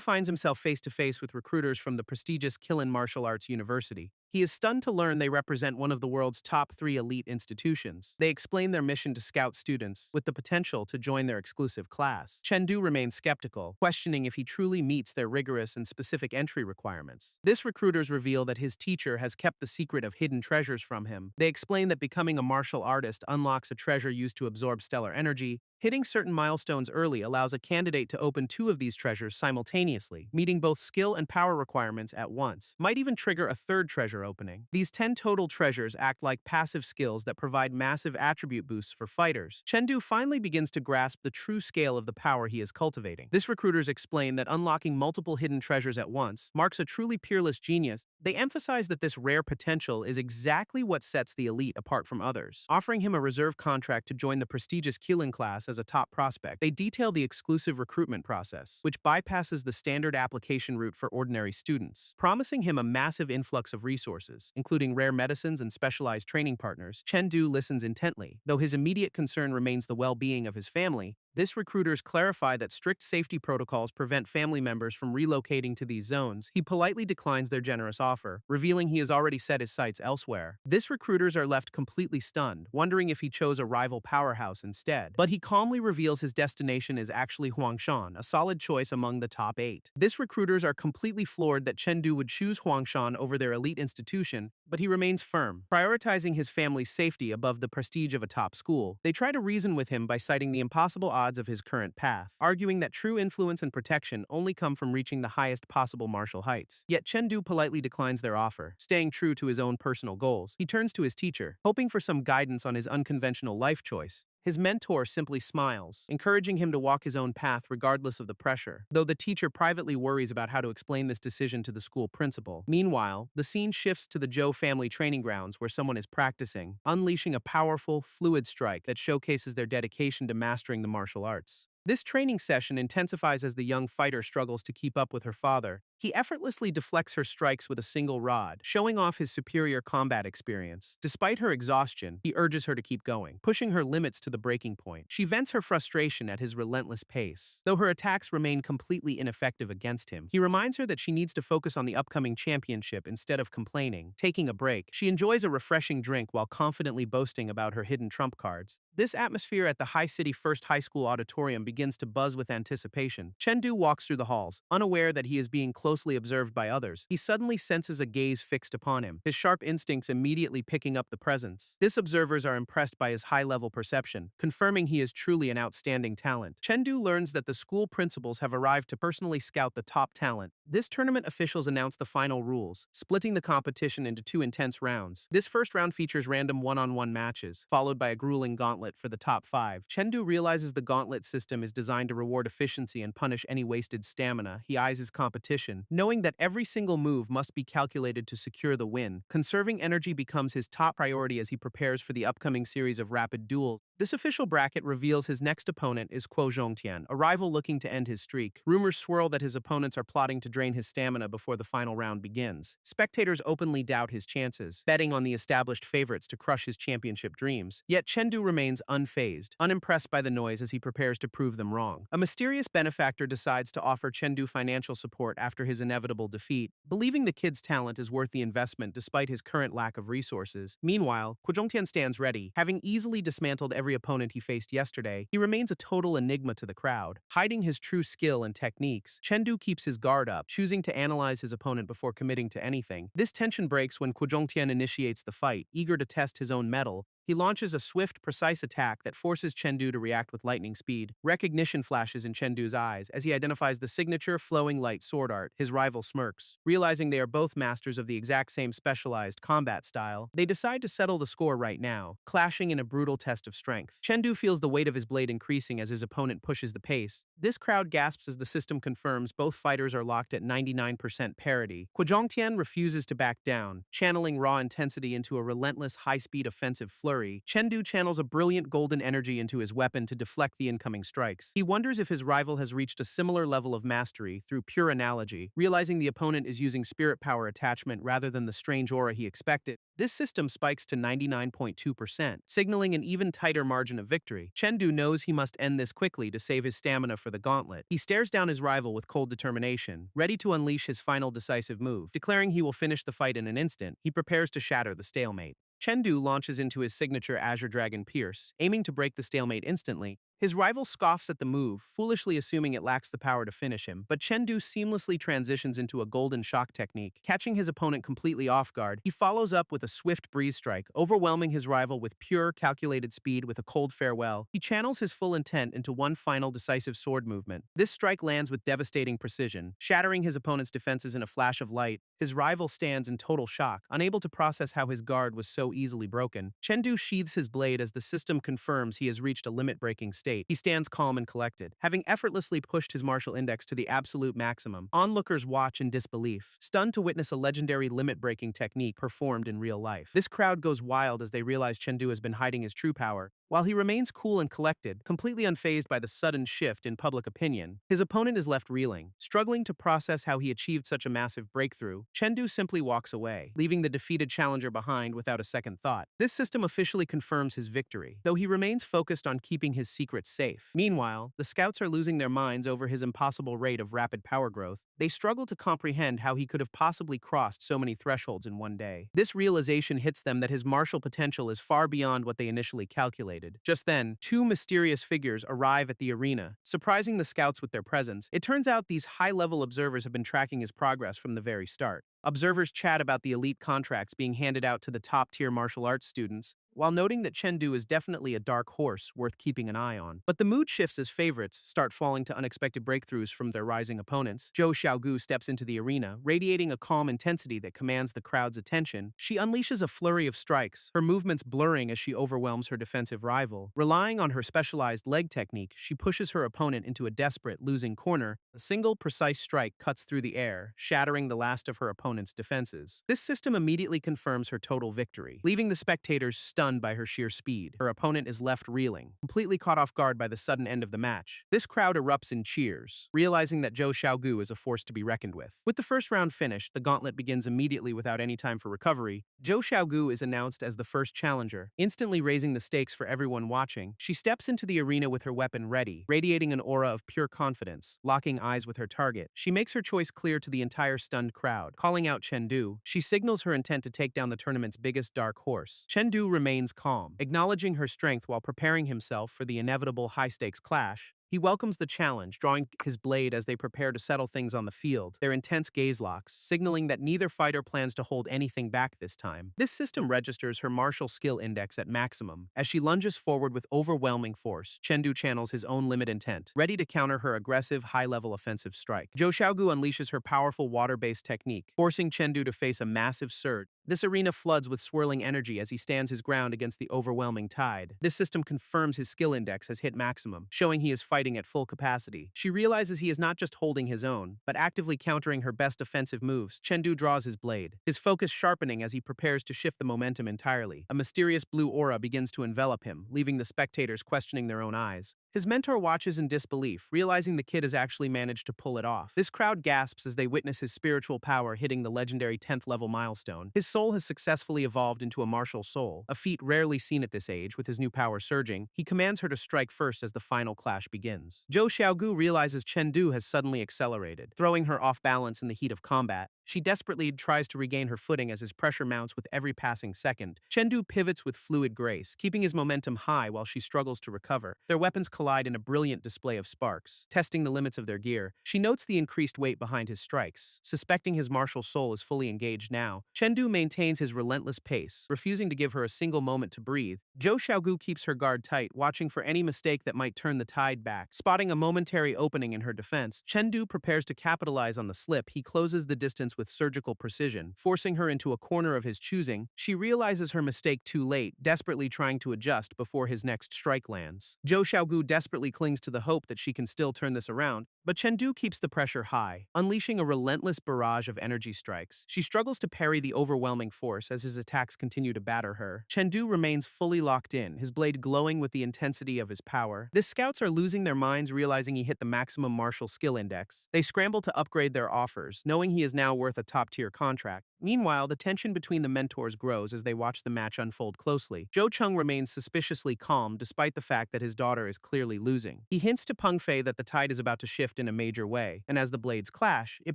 Speaker 1: finds himself face-to-face with recruiters from the prestigious Killin Martial Arts University. He is stunned to learn they represent one of the world's top 3 elite institutions. They explain their mission to scout students, with the potential to join their exclusive class. Chengdu remains skeptical, questioning if he truly meets their rigorous and specific entry requirements. This recruiters reveal that his teacher has kept the secret of hidden treasures from him. They explain that becoming a martial artist unlocks a treasure used to absorb stellar energy. Hitting certain milestones early allows a candidate to open 2 of these treasures simultaneously, meeting both skill and power requirements at once. Might even trigger a 3rd treasure opening. These 10 total treasures act like passive skills that provide massive attribute boosts for fighters. Chengdu finally begins to grasp the true scale of the power he is cultivating. This recruiters explain that unlocking multiple hidden treasures at once marks a truly peerless genius. They emphasize that this rare potential is exactly what sets the elite apart from others, offering him a reserve contract to join the prestigious Killin class as a top prospect. They detail the exclusive recruitment process, which bypasses the standard application route for ordinary students, promising him a massive influx of resources, including rare medicines and specialized training partners. Chengdu listens intently. Though his immediate concern remains the well-being of his family, this recruiters clarify that strict safety protocols prevent family members from relocating to these zones. He politely declines their generous offer, revealing he has already set his sights elsewhere. This recruiters are left completely stunned, wondering if he chose a rival powerhouse instead. But he calmly reveals his destination is actually Huangshan, a solid choice among the top 8. This recruiters are completely floored that Chengdu would choose Huangshan over their elite institution, but he remains firm, prioritizing his family's safety above the prestige of a top school. They try to reason with him by citing the impossible odds of his current path, arguing that true influence and protection only come from reaching the highest possible martial heights. Yet Chengdu politely declines their offer, staying true to his own personal goals. He turns to his teacher, hoping for some guidance on his unconventional life choice. His mentor simply smiles, encouraging him to walk his own path regardless of the pressure, though the teacher privately worries about how to explain this decision to the school principal. Meanwhile, the scene shifts to the Zhou family training grounds where someone is practicing, unleashing a powerful, fluid strike that showcases their dedication to mastering the martial arts. This training session intensifies as the young fighter struggles to keep up with her father. He effortlessly deflects her strikes with a single rod, showing off his superior combat experience. Despite her exhaustion, he urges her to keep going, pushing her limits to the breaking point. She vents her frustration at his relentless pace. Though her attacks remain completely ineffective against him, he reminds her that she needs to focus on the upcoming championship instead of complaining. Taking a break, she enjoys a refreshing drink while confidently boasting about her hidden trump cards. This atmosphere at the High City First High School auditorium begins to buzz with anticipation. Chengdu walks through the halls, unaware that he is being closely closely observed by others, he suddenly senses a gaze fixed upon him, his sharp instincts immediately picking up the presence. This observers are impressed by his high-level perception, confirming he is truly an outstanding talent. Chengdu learns that the school principals have arrived to personally scout the top talent. This tournament officials announce the final rules, splitting the competition into 2 intense rounds. This first round features random one-on-one matches, followed by a grueling gauntlet for the top 5. Chengdu realizes the gauntlet system is designed to reward efficiency and punish any wasted stamina. He eyes his competition, knowing that every single move must be calculated to secure the win. Conserving energy becomes his top priority as he prepares for the upcoming series of rapid duels. This official bracket reveals his next opponent is Kuo Zhongtian, a rival looking to end his streak. Rumors swirl that his opponents are plotting to drain his stamina before the final round begins. Spectators openly doubt his chances, betting on the established favorites to crush his championship dreams. Yet Chengdu remains unfazed, unimpressed by the noise as he prepares to prove them wrong. A mysterious benefactor decides to offer Chengdu financial support after his inevitable defeat, believing the kid's talent is worth the investment despite his current lack of resources. Meanwhile, Kuo Zhongtian stands ready, having easily dismantled every opponent he faced yesterday. He remains a total enigma to the crowd. Hiding his true skill and techniques, Chengdu keeps his guard up, choosing to analyze his opponent before committing to anything. This tension breaks when Kuo Zhongtian initiates the fight, eager to test his own mettle. He launches a swift, precise attack that forces Chengdu to react with lightning speed. Recognition flashes in Chengdu's eyes as he identifies the signature flowing light sword art. His rival smirks. Realizing they are both masters of the exact same specialized combat style, they decide to settle the score right now, clashing in a brutal test of strength. Chengdu feels the weight of his blade increasing as his opponent pushes the pace. This crowd gasps as the system confirms both fighters are locked at 99% parity. Kuo Zhongtian refuses to back down, channeling raw intensity into a relentless high-speed offensive flurry. Chengdu channels a brilliant golden energy into his weapon to deflect the incoming strikes. He wonders if his rival has reached a similar level of mastery through pure analogy, realizing the opponent is using spirit power attachment rather than the strange aura he expected. This system spikes to 99.2%, signaling an even tighter margin of victory. Chengdu knows he must end this quickly to save his stamina for the gauntlet. He stares down his rival with cold determination, ready to unleash his final decisive move. Declaring he will finish the fight in an instant, he prepares to shatter the stalemate. Chengdu launches into his signature Azure Dragon Pierce, aiming to break the stalemate instantly. His rival scoffs at the move, foolishly assuming it lacks the power to finish him, but Chengdu seamlessly transitions into a golden shock technique. Catching his opponent completely off guard, he follows up with a swift breeze strike, overwhelming his rival with pure, calculated speed with a cold farewell. He channels his full intent into one final decisive sword movement. This strike lands with devastating precision, shattering his opponent's defenses in a flash of light. His rival stands in total shock, unable to process how his guard was so easily broken. Chengdu sheathes his blade as the system confirms he has reached a limit-breaking state. He stands calm and collected, having effortlessly pushed his martial index to the absolute maximum. Onlookers watch in disbelief, stunned to witness a legendary limit-breaking technique performed in real life. This crowd goes wild as they realize Chengdu has been hiding his true power. While he remains cool and collected, completely unfazed by the sudden shift in public opinion, his opponent is left reeling. Struggling to process how he achieved such a massive breakthrough, Chengdu simply walks away, leaving the defeated challenger behind without a second thought. This system officially confirms his victory, though he remains focused on keeping his secrets safe. Meanwhile, the scouts are losing their minds over his impossible rate of rapid power growth. They struggle to comprehend how he could have possibly crossed so many thresholds in one day. This realization hits them that his martial potential is far beyond what they initially calculated. Just then, 2 mysterious figures arrive at the arena, surprising the scouts with their presence. It turns out these high-level observers have been tracking his progress from the very start. Observers chat about the elite contracts being handed out to the top-tier martial arts students, while noting that Chengdu is definitely a dark horse worth keeping an eye on. But the mood shifts as favorites start falling to unexpected breakthroughs from their rising opponents. Zhou Xiaogu steps into the arena, radiating a calm intensity that commands the crowd's attention. She unleashes a flurry of strikes, her movements blurring as she overwhelms her defensive rival. Relying on her specialized leg technique, she pushes her opponent into a desperate, losing corner. A single, precise strike cuts through the air, shattering the last of her opponent's defenses. This system immediately confirms her total victory, leaving the spectators stunned by her sheer speed. Her opponent is left reeling, completely caught off guard by the sudden end of the match. This crowd erupts in cheers, realizing that Zhou Xiaogu is a force to be reckoned with. With the first round finished, the gauntlet begins immediately without any time for recovery. Zhou Xiaogu is announced as the first challenger, instantly raising the stakes for everyone watching. She steps into the arena with her weapon ready, radiating an aura of pure confidence. Locking eyes with her target, she makes her choice clear to the entire stunned crowd. Calling out Chengdu, she signals her intent to take down the tournament's biggest dark horse. Chengdu remains calm, acknowledging her strength while preparing himself for the inevitable high-stakes clash. He welcomes the challenge, drawing his blade as they prepare to settle things on the field. Their intense gaze locks, signaling that neither fighter plans to hold anything back this time. This system registers her martial skill index at maximum. As she lunges forward with overwhelming force, Chengdu channels his own limit intent, ready to counter her aggressive, high-level offensive strike. Zhou Xiaogu unleashes her powerful water-based technique, forcing Chengdu to face a massive surge. This arena floods with swirling energy as he stands his ground against the overwhelming tide. This system confirms his skill index has hit maximum, showing he is fighting at full capacity. She realizes he is not just holding his own, but actively countering her best offensive moves. Chengdu draws his blade, his focus sharpening as he prepares to shift the momentum entirely. A mysterious blue aura begins to envelop him, leaving the spectators questioning their own eyes. His mentor watches in disbelief, realizing the kid has actually managed to pull it off. This crowd gasps as they witness his spiritual power hitting the legendary 10th level milestone. His soul has successfully evolved into a martial soul, a feat rarely seen at this age. With his new power surging, he commands her to strike first as the final clash begins. Zhou Xiaogu realizes Chengdu has suddenly accelerated, throwing her off balance in the heat of combat. She desperately tries to regain her footing as his pressure mounts with every passing second. Chengdu pivots with fluid grace, keeping his momentum high while she struggles to recover. Their weapons collide in a brilliant display of sparks, testing the limits of their gear. She notes the increased weight behind his strikes. Suspecting his martial soul is fully engaged now, Chengdu maintains his relentless pace, refusing to give her a single moment to breathe. Zhou Xiaogu keeps her guard tight, watching for any mistake that might turn the tide back. Spotting a momentary opening in her defense, Chengdu prepares to capitalize on the slip. He closes the distance with surgical precision, forcing her into a corner of his choosing. She realizes her mistake too late, desperately trying to adjust before his next strike lands. Zhou Xiaogu desperately clings to the hope that she can still turn this around, but Chengdu keeps the pressure high, unleashing a relentless barrage of energy strikes. She struggles to parry the overwhelming force as his attacks continue to batter her. Chengdu remains fully locked in, his blade glowing with the intensity of his power. The scouts are losing their minds, realizing he hit the maximum martial skill index. They scramble to upgrade their offers, knowing he is now worth a top-tier contract. Meanwhile, the tension between the mentors grows as they watch the match unfold closely. Zhou Cheng remains suspiciously calm despite the fact that his daughter is clearly losing. He hints to Peng Fei that the tide is about to shift in a major way, and as the blades clash, it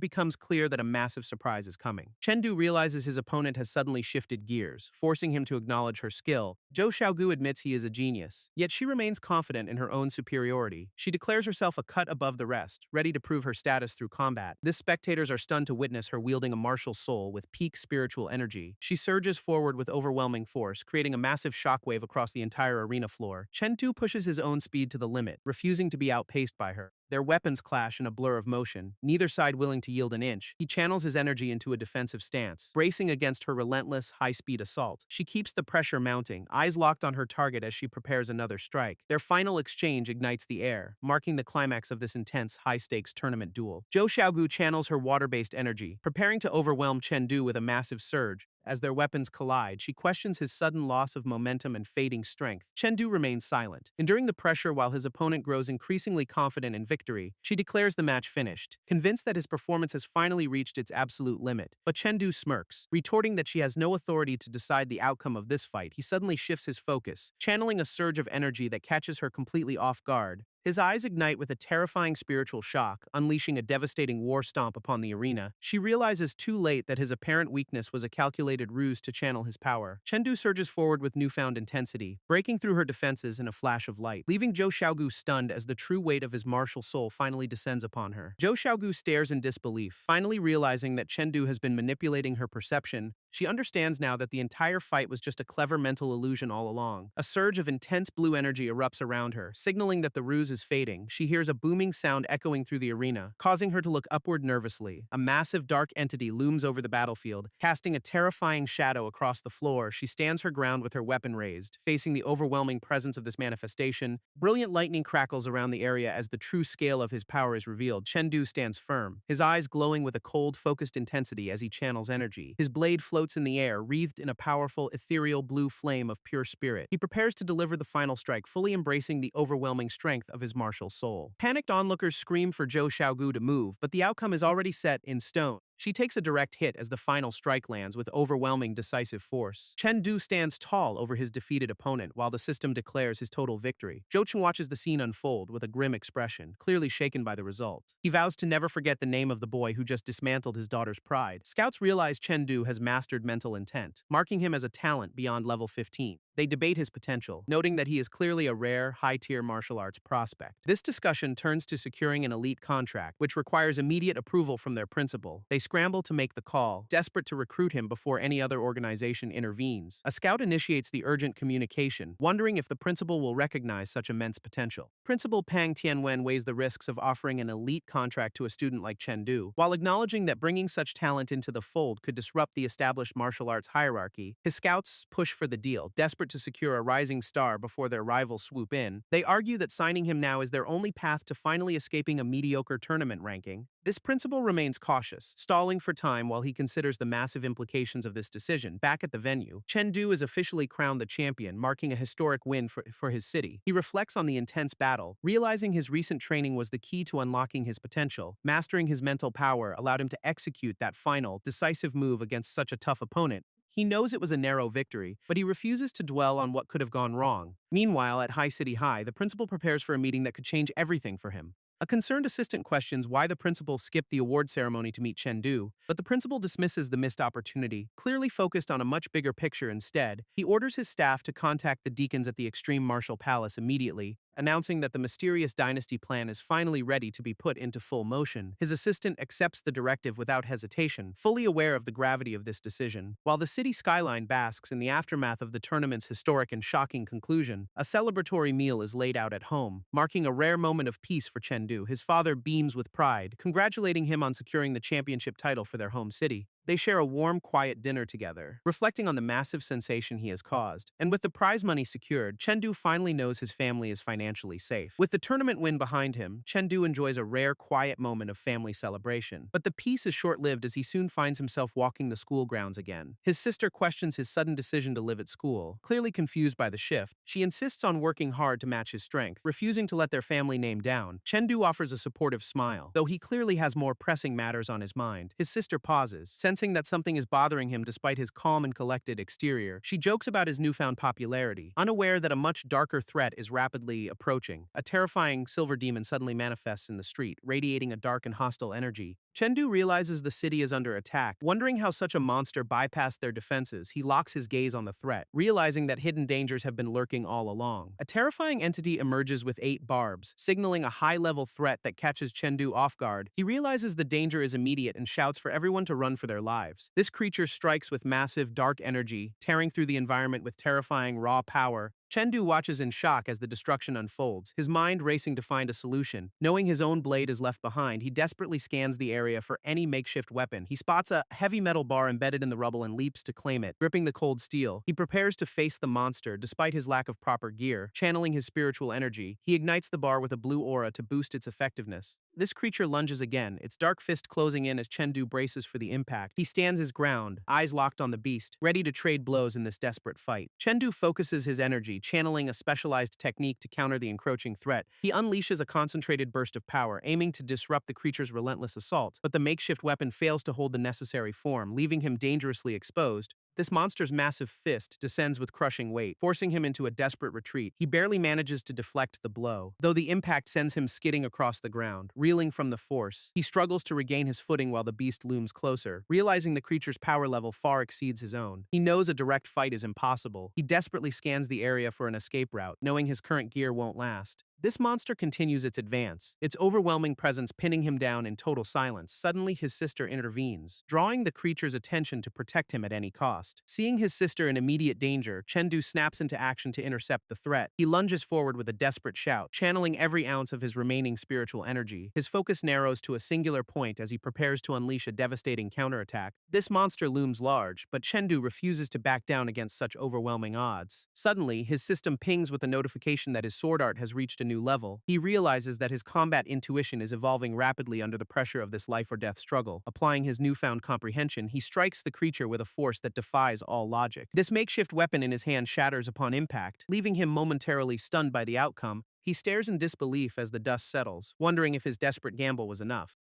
Speaker 1: becomes clear that a massive surprise is coming. Chengdu realizes his opponent has suddenly shifted gears, forcing him to acknowledge her skill. Zhou Xiaogu admits he is a genius, yet she remains confident in her own superiority. She declares herself a cut above the rest, ready to prove her status through combat. The spectators are stunned to witness her wielding a martial soul with peak spiritual energy. She surges forward with overwhelming force, creating a massive shockwave across the entire arena floor. Chengdu pushes his own speed to the limit, refusing to be outpaced by her. Their weapons clash in a blur of motion, neither side willing to yield an inch. He channels his energy into a defensive stance, bracing against her relentless, high-speed assault. She keeps the pressure mounting, eyes locked on her target as she prepares another strike. Their final exchange ignites the air, marking the climax of this intense, high-stakes tournament duel. Zhou Xiaogu channels her water-based energy, preparing to overwhelm Chengdu with a massive surge. As their weapons collide, she questions his sudden loss of momentum and fading strength. Chengdu remains silent, enduring the pressure while his opponent grows increasingly confident in victory. She declares the match finished, convinced that his performance has finally reached its absolute limit. But Chengdu smirks, retorting that she has no authority to decide the outcome of this fight. He suddenly shifts his focus, channeling a surge of energy that catches her completely off guard. His eyes ignite with a terrifying spiritual shock, unleashing a devastating war stomp upon the arena. She realizes too late that his apparent weakness was a calculated ruse to channel his power. Chengdu surges forward with newfound intensity, breaking through her defenses in a flash of light, leaving Zhou Xiaogu stunned as the true weight of his martial soul finally descends upon her. Zhou Xiaogu stares in disbelief, finally realizing that Chengdu has been manipulating her perception. She understands now that the entire fight was just a clever mental illusion all along. A surge of intense blue energy erupts around her, signaling that the ruse is fading. She hears a booming sound echoing through the arena, causing her to look upward nervously. A massive dark entity looms over the battlefield, casting a terrifying shadow across the floor. She stands her ground with her weapon raised, facing the overwhelming presence of this manifestation. Brilliant lightning crackles around the area as the true scale of his power is revealed. Chengdu stands firm, his eyes glowing with a cold, focused intensity as he channels energy. His blade floats in the air, wreathed in a powerful, ethereal blue flame of pure spirit. He prepares to deliver the final strike, fully embracing the overwhelming strength of his martial soul. Panicked onlookers scream for Zhou Xiaogu to move, but the outcome is already set in stone. She takes a direct hit as the final strike lands with overwhelming decisive force. Chengdu stands tall over his defeated opponent while the system declares his total victory. Zhou Cheng watches the scene unfold with a grim expression, clearly shaken by the result. He vows to never forget the name of the boy who just dismantled his daughter's pride. Scouts realize Chengdu has mastered mental intent, marking him as a talent beyond level 15. They debate his potential, noting that he is clearly a rare, high-tier martial arts prospect. This discussion turns to securing an elite contract, which requires immediate approval from their principal. They scramble to make the call, desperate to recruit him before any other organization intervenes. A scout initiates the urgent communication, wondering if the principal will recognize such immense potential. Principal Pang Tianwen weighs the risks of offering an elite contract to a student like Chen Du. While acknowledging that bringing such talent into the fold could disrupt the established martial arts hierarchy, his scouts push for the deal, desperate to secure a rising star before their rivals swoop in. They argue that signing him now is their only path to finally escaping a mediocre tournament ranking. This principal remains cautious, stalling for time while he considers the massive implications of this decision. Back at the venue, Chen Du is officially crowned the champion, marking a historic win for his city. He reflects on the intense battle, realizing his recent training was the key to unlocking his potential. Mastering his mental power allowed him to execute that final, decisive move against such a tough opponent. He knows it was a narrow victory, but he refuses to dwell on what could have gone wrong. Meanwhile, at High City High, the principal prepares for a meeting that could change everything for him. A concerned assistant questions why the principal skipped the award ceremony to meet Chen Du, but the principal dismisses the missed opportunity, clearly focused on a much bigger picture instead. He orders his staff to contact the deacons at the Extreme Martial Palace immediately, announcing that the mysterious dynasty plan is finally ready to be put into full motion. His assistant accepts the directive without hesitation, fully aware of the gravity of this decision. While the city skyline basks in the aftermath of the tournament's historic and shocking conclusion, a celebratory meal is laid out at home, marking a rare moment of peace for Chen Du. His father beams with pride, congratulating him on securing the championship title for their home city. They share a warm, quiet dinner together, reflecting on the massive sensation he has caused. And with the prize money secured, Chen Du finally knows his family is financially safe. With the tournament win behind him, Chen Du enjoys a rare, quiet moment of family celebration. But the peace is short-lived as he soon finds himself walking the school grounds again. His sister questions his sudden decision to live at school. Clearly confused by the shift, she insists on working hard to match his strength, refusing to let their family name down. Chen Du offers a supportive smile. Though he clearly has more pressing matters on his mind, his sister pauses, sensing that something is bothering him despite his calm and collected exterior. She jokes about his newfound popularity, unaware that a much darker threat is rapidly approaching. A terrifying silver demon suddenly manifests in the street, radiating a dark and hostile energy. Chen Du realizes the city is under attack. Wondering how such a monster bypassed their defenses, he locks his gaze on the threat, realizing that hidden dangers have been lurking all along. A terrifying entity emerges with 8 barbs, signaling a high-level threat that catches Chen Du off guard. He realizes the danger is immediate and shouts for everyone to run for their lives. This creature strikes with massive, dark energy, tearing through the environment with terrifying, raw power. Chen Du watches in shock as the destruction unfolds, his mind racing to find a solution. Knowing his own blade is left behind, he desperately scans the area for any makeshift weapon. He spots a heavy metal bar embedded in the rubble and leaps to claim it, gripping the cold steel. He prepares to face the monster, despite his lack of proper gear. Channeling his spiritual energy, he ignites the bar with a blue aura to boost its effectiveness. This creature lunges again, its dark fist closing in as Chen Du braces for the impact. He stands his ground, eyes locked on the beast, ready to trade blows in this desperate fight. Chen Du focuses his energy, channeling a specialized technique to counter the encroaching threat. He unleashes a concentrated burst of power, aiming to disrupt the creature's relentless assault, but the makeshift weapon fails to hold the necessary form, leaving him dangerously exposed. This monster's massive fist descends with crushing weight, forcing him into a desperate retreat. He barely manages to deflect the blow, though the impact sends him skidding across the ground. Reeling from the force, he struggles to regain his footing while the beast looms closer. Realizing the creature's power level far exceeds his own, he knows a direct fight is impossible. He desperately scans the area for an escape route, knowing his current gear won't last. This monster continues its advance, its overwhelming presence pinning him down in total silence. Suddenly, his sister intervenes, drawing the creature's attention to protect him at any cost. Seeing his sister in immediate danger, Chen Du snaps into action to intercept the threat. He lunges forward with a desperate shout, channeling every ounce of his remaining spiritual energy. His focus narrows to a singular point as he prepares to unleash a devastating counterattack. This monster looms large, but Chen Du refuses to back down against such overwhelming odds. Suddenly, his system pings with a notification that his sword art has reached a new level. He realizes that his combat intuition is evolving rapidly under the pressure of this life-or-death struggle. Applying his newfound comprehension, he strikes the creature with a force that defies all logic. This makeshift weapon in his hand shatters upon impact, leaving him momentarily stunned by the outcome. He stares in disbelief as the dust settles, wondering if his desperate gamble was enough.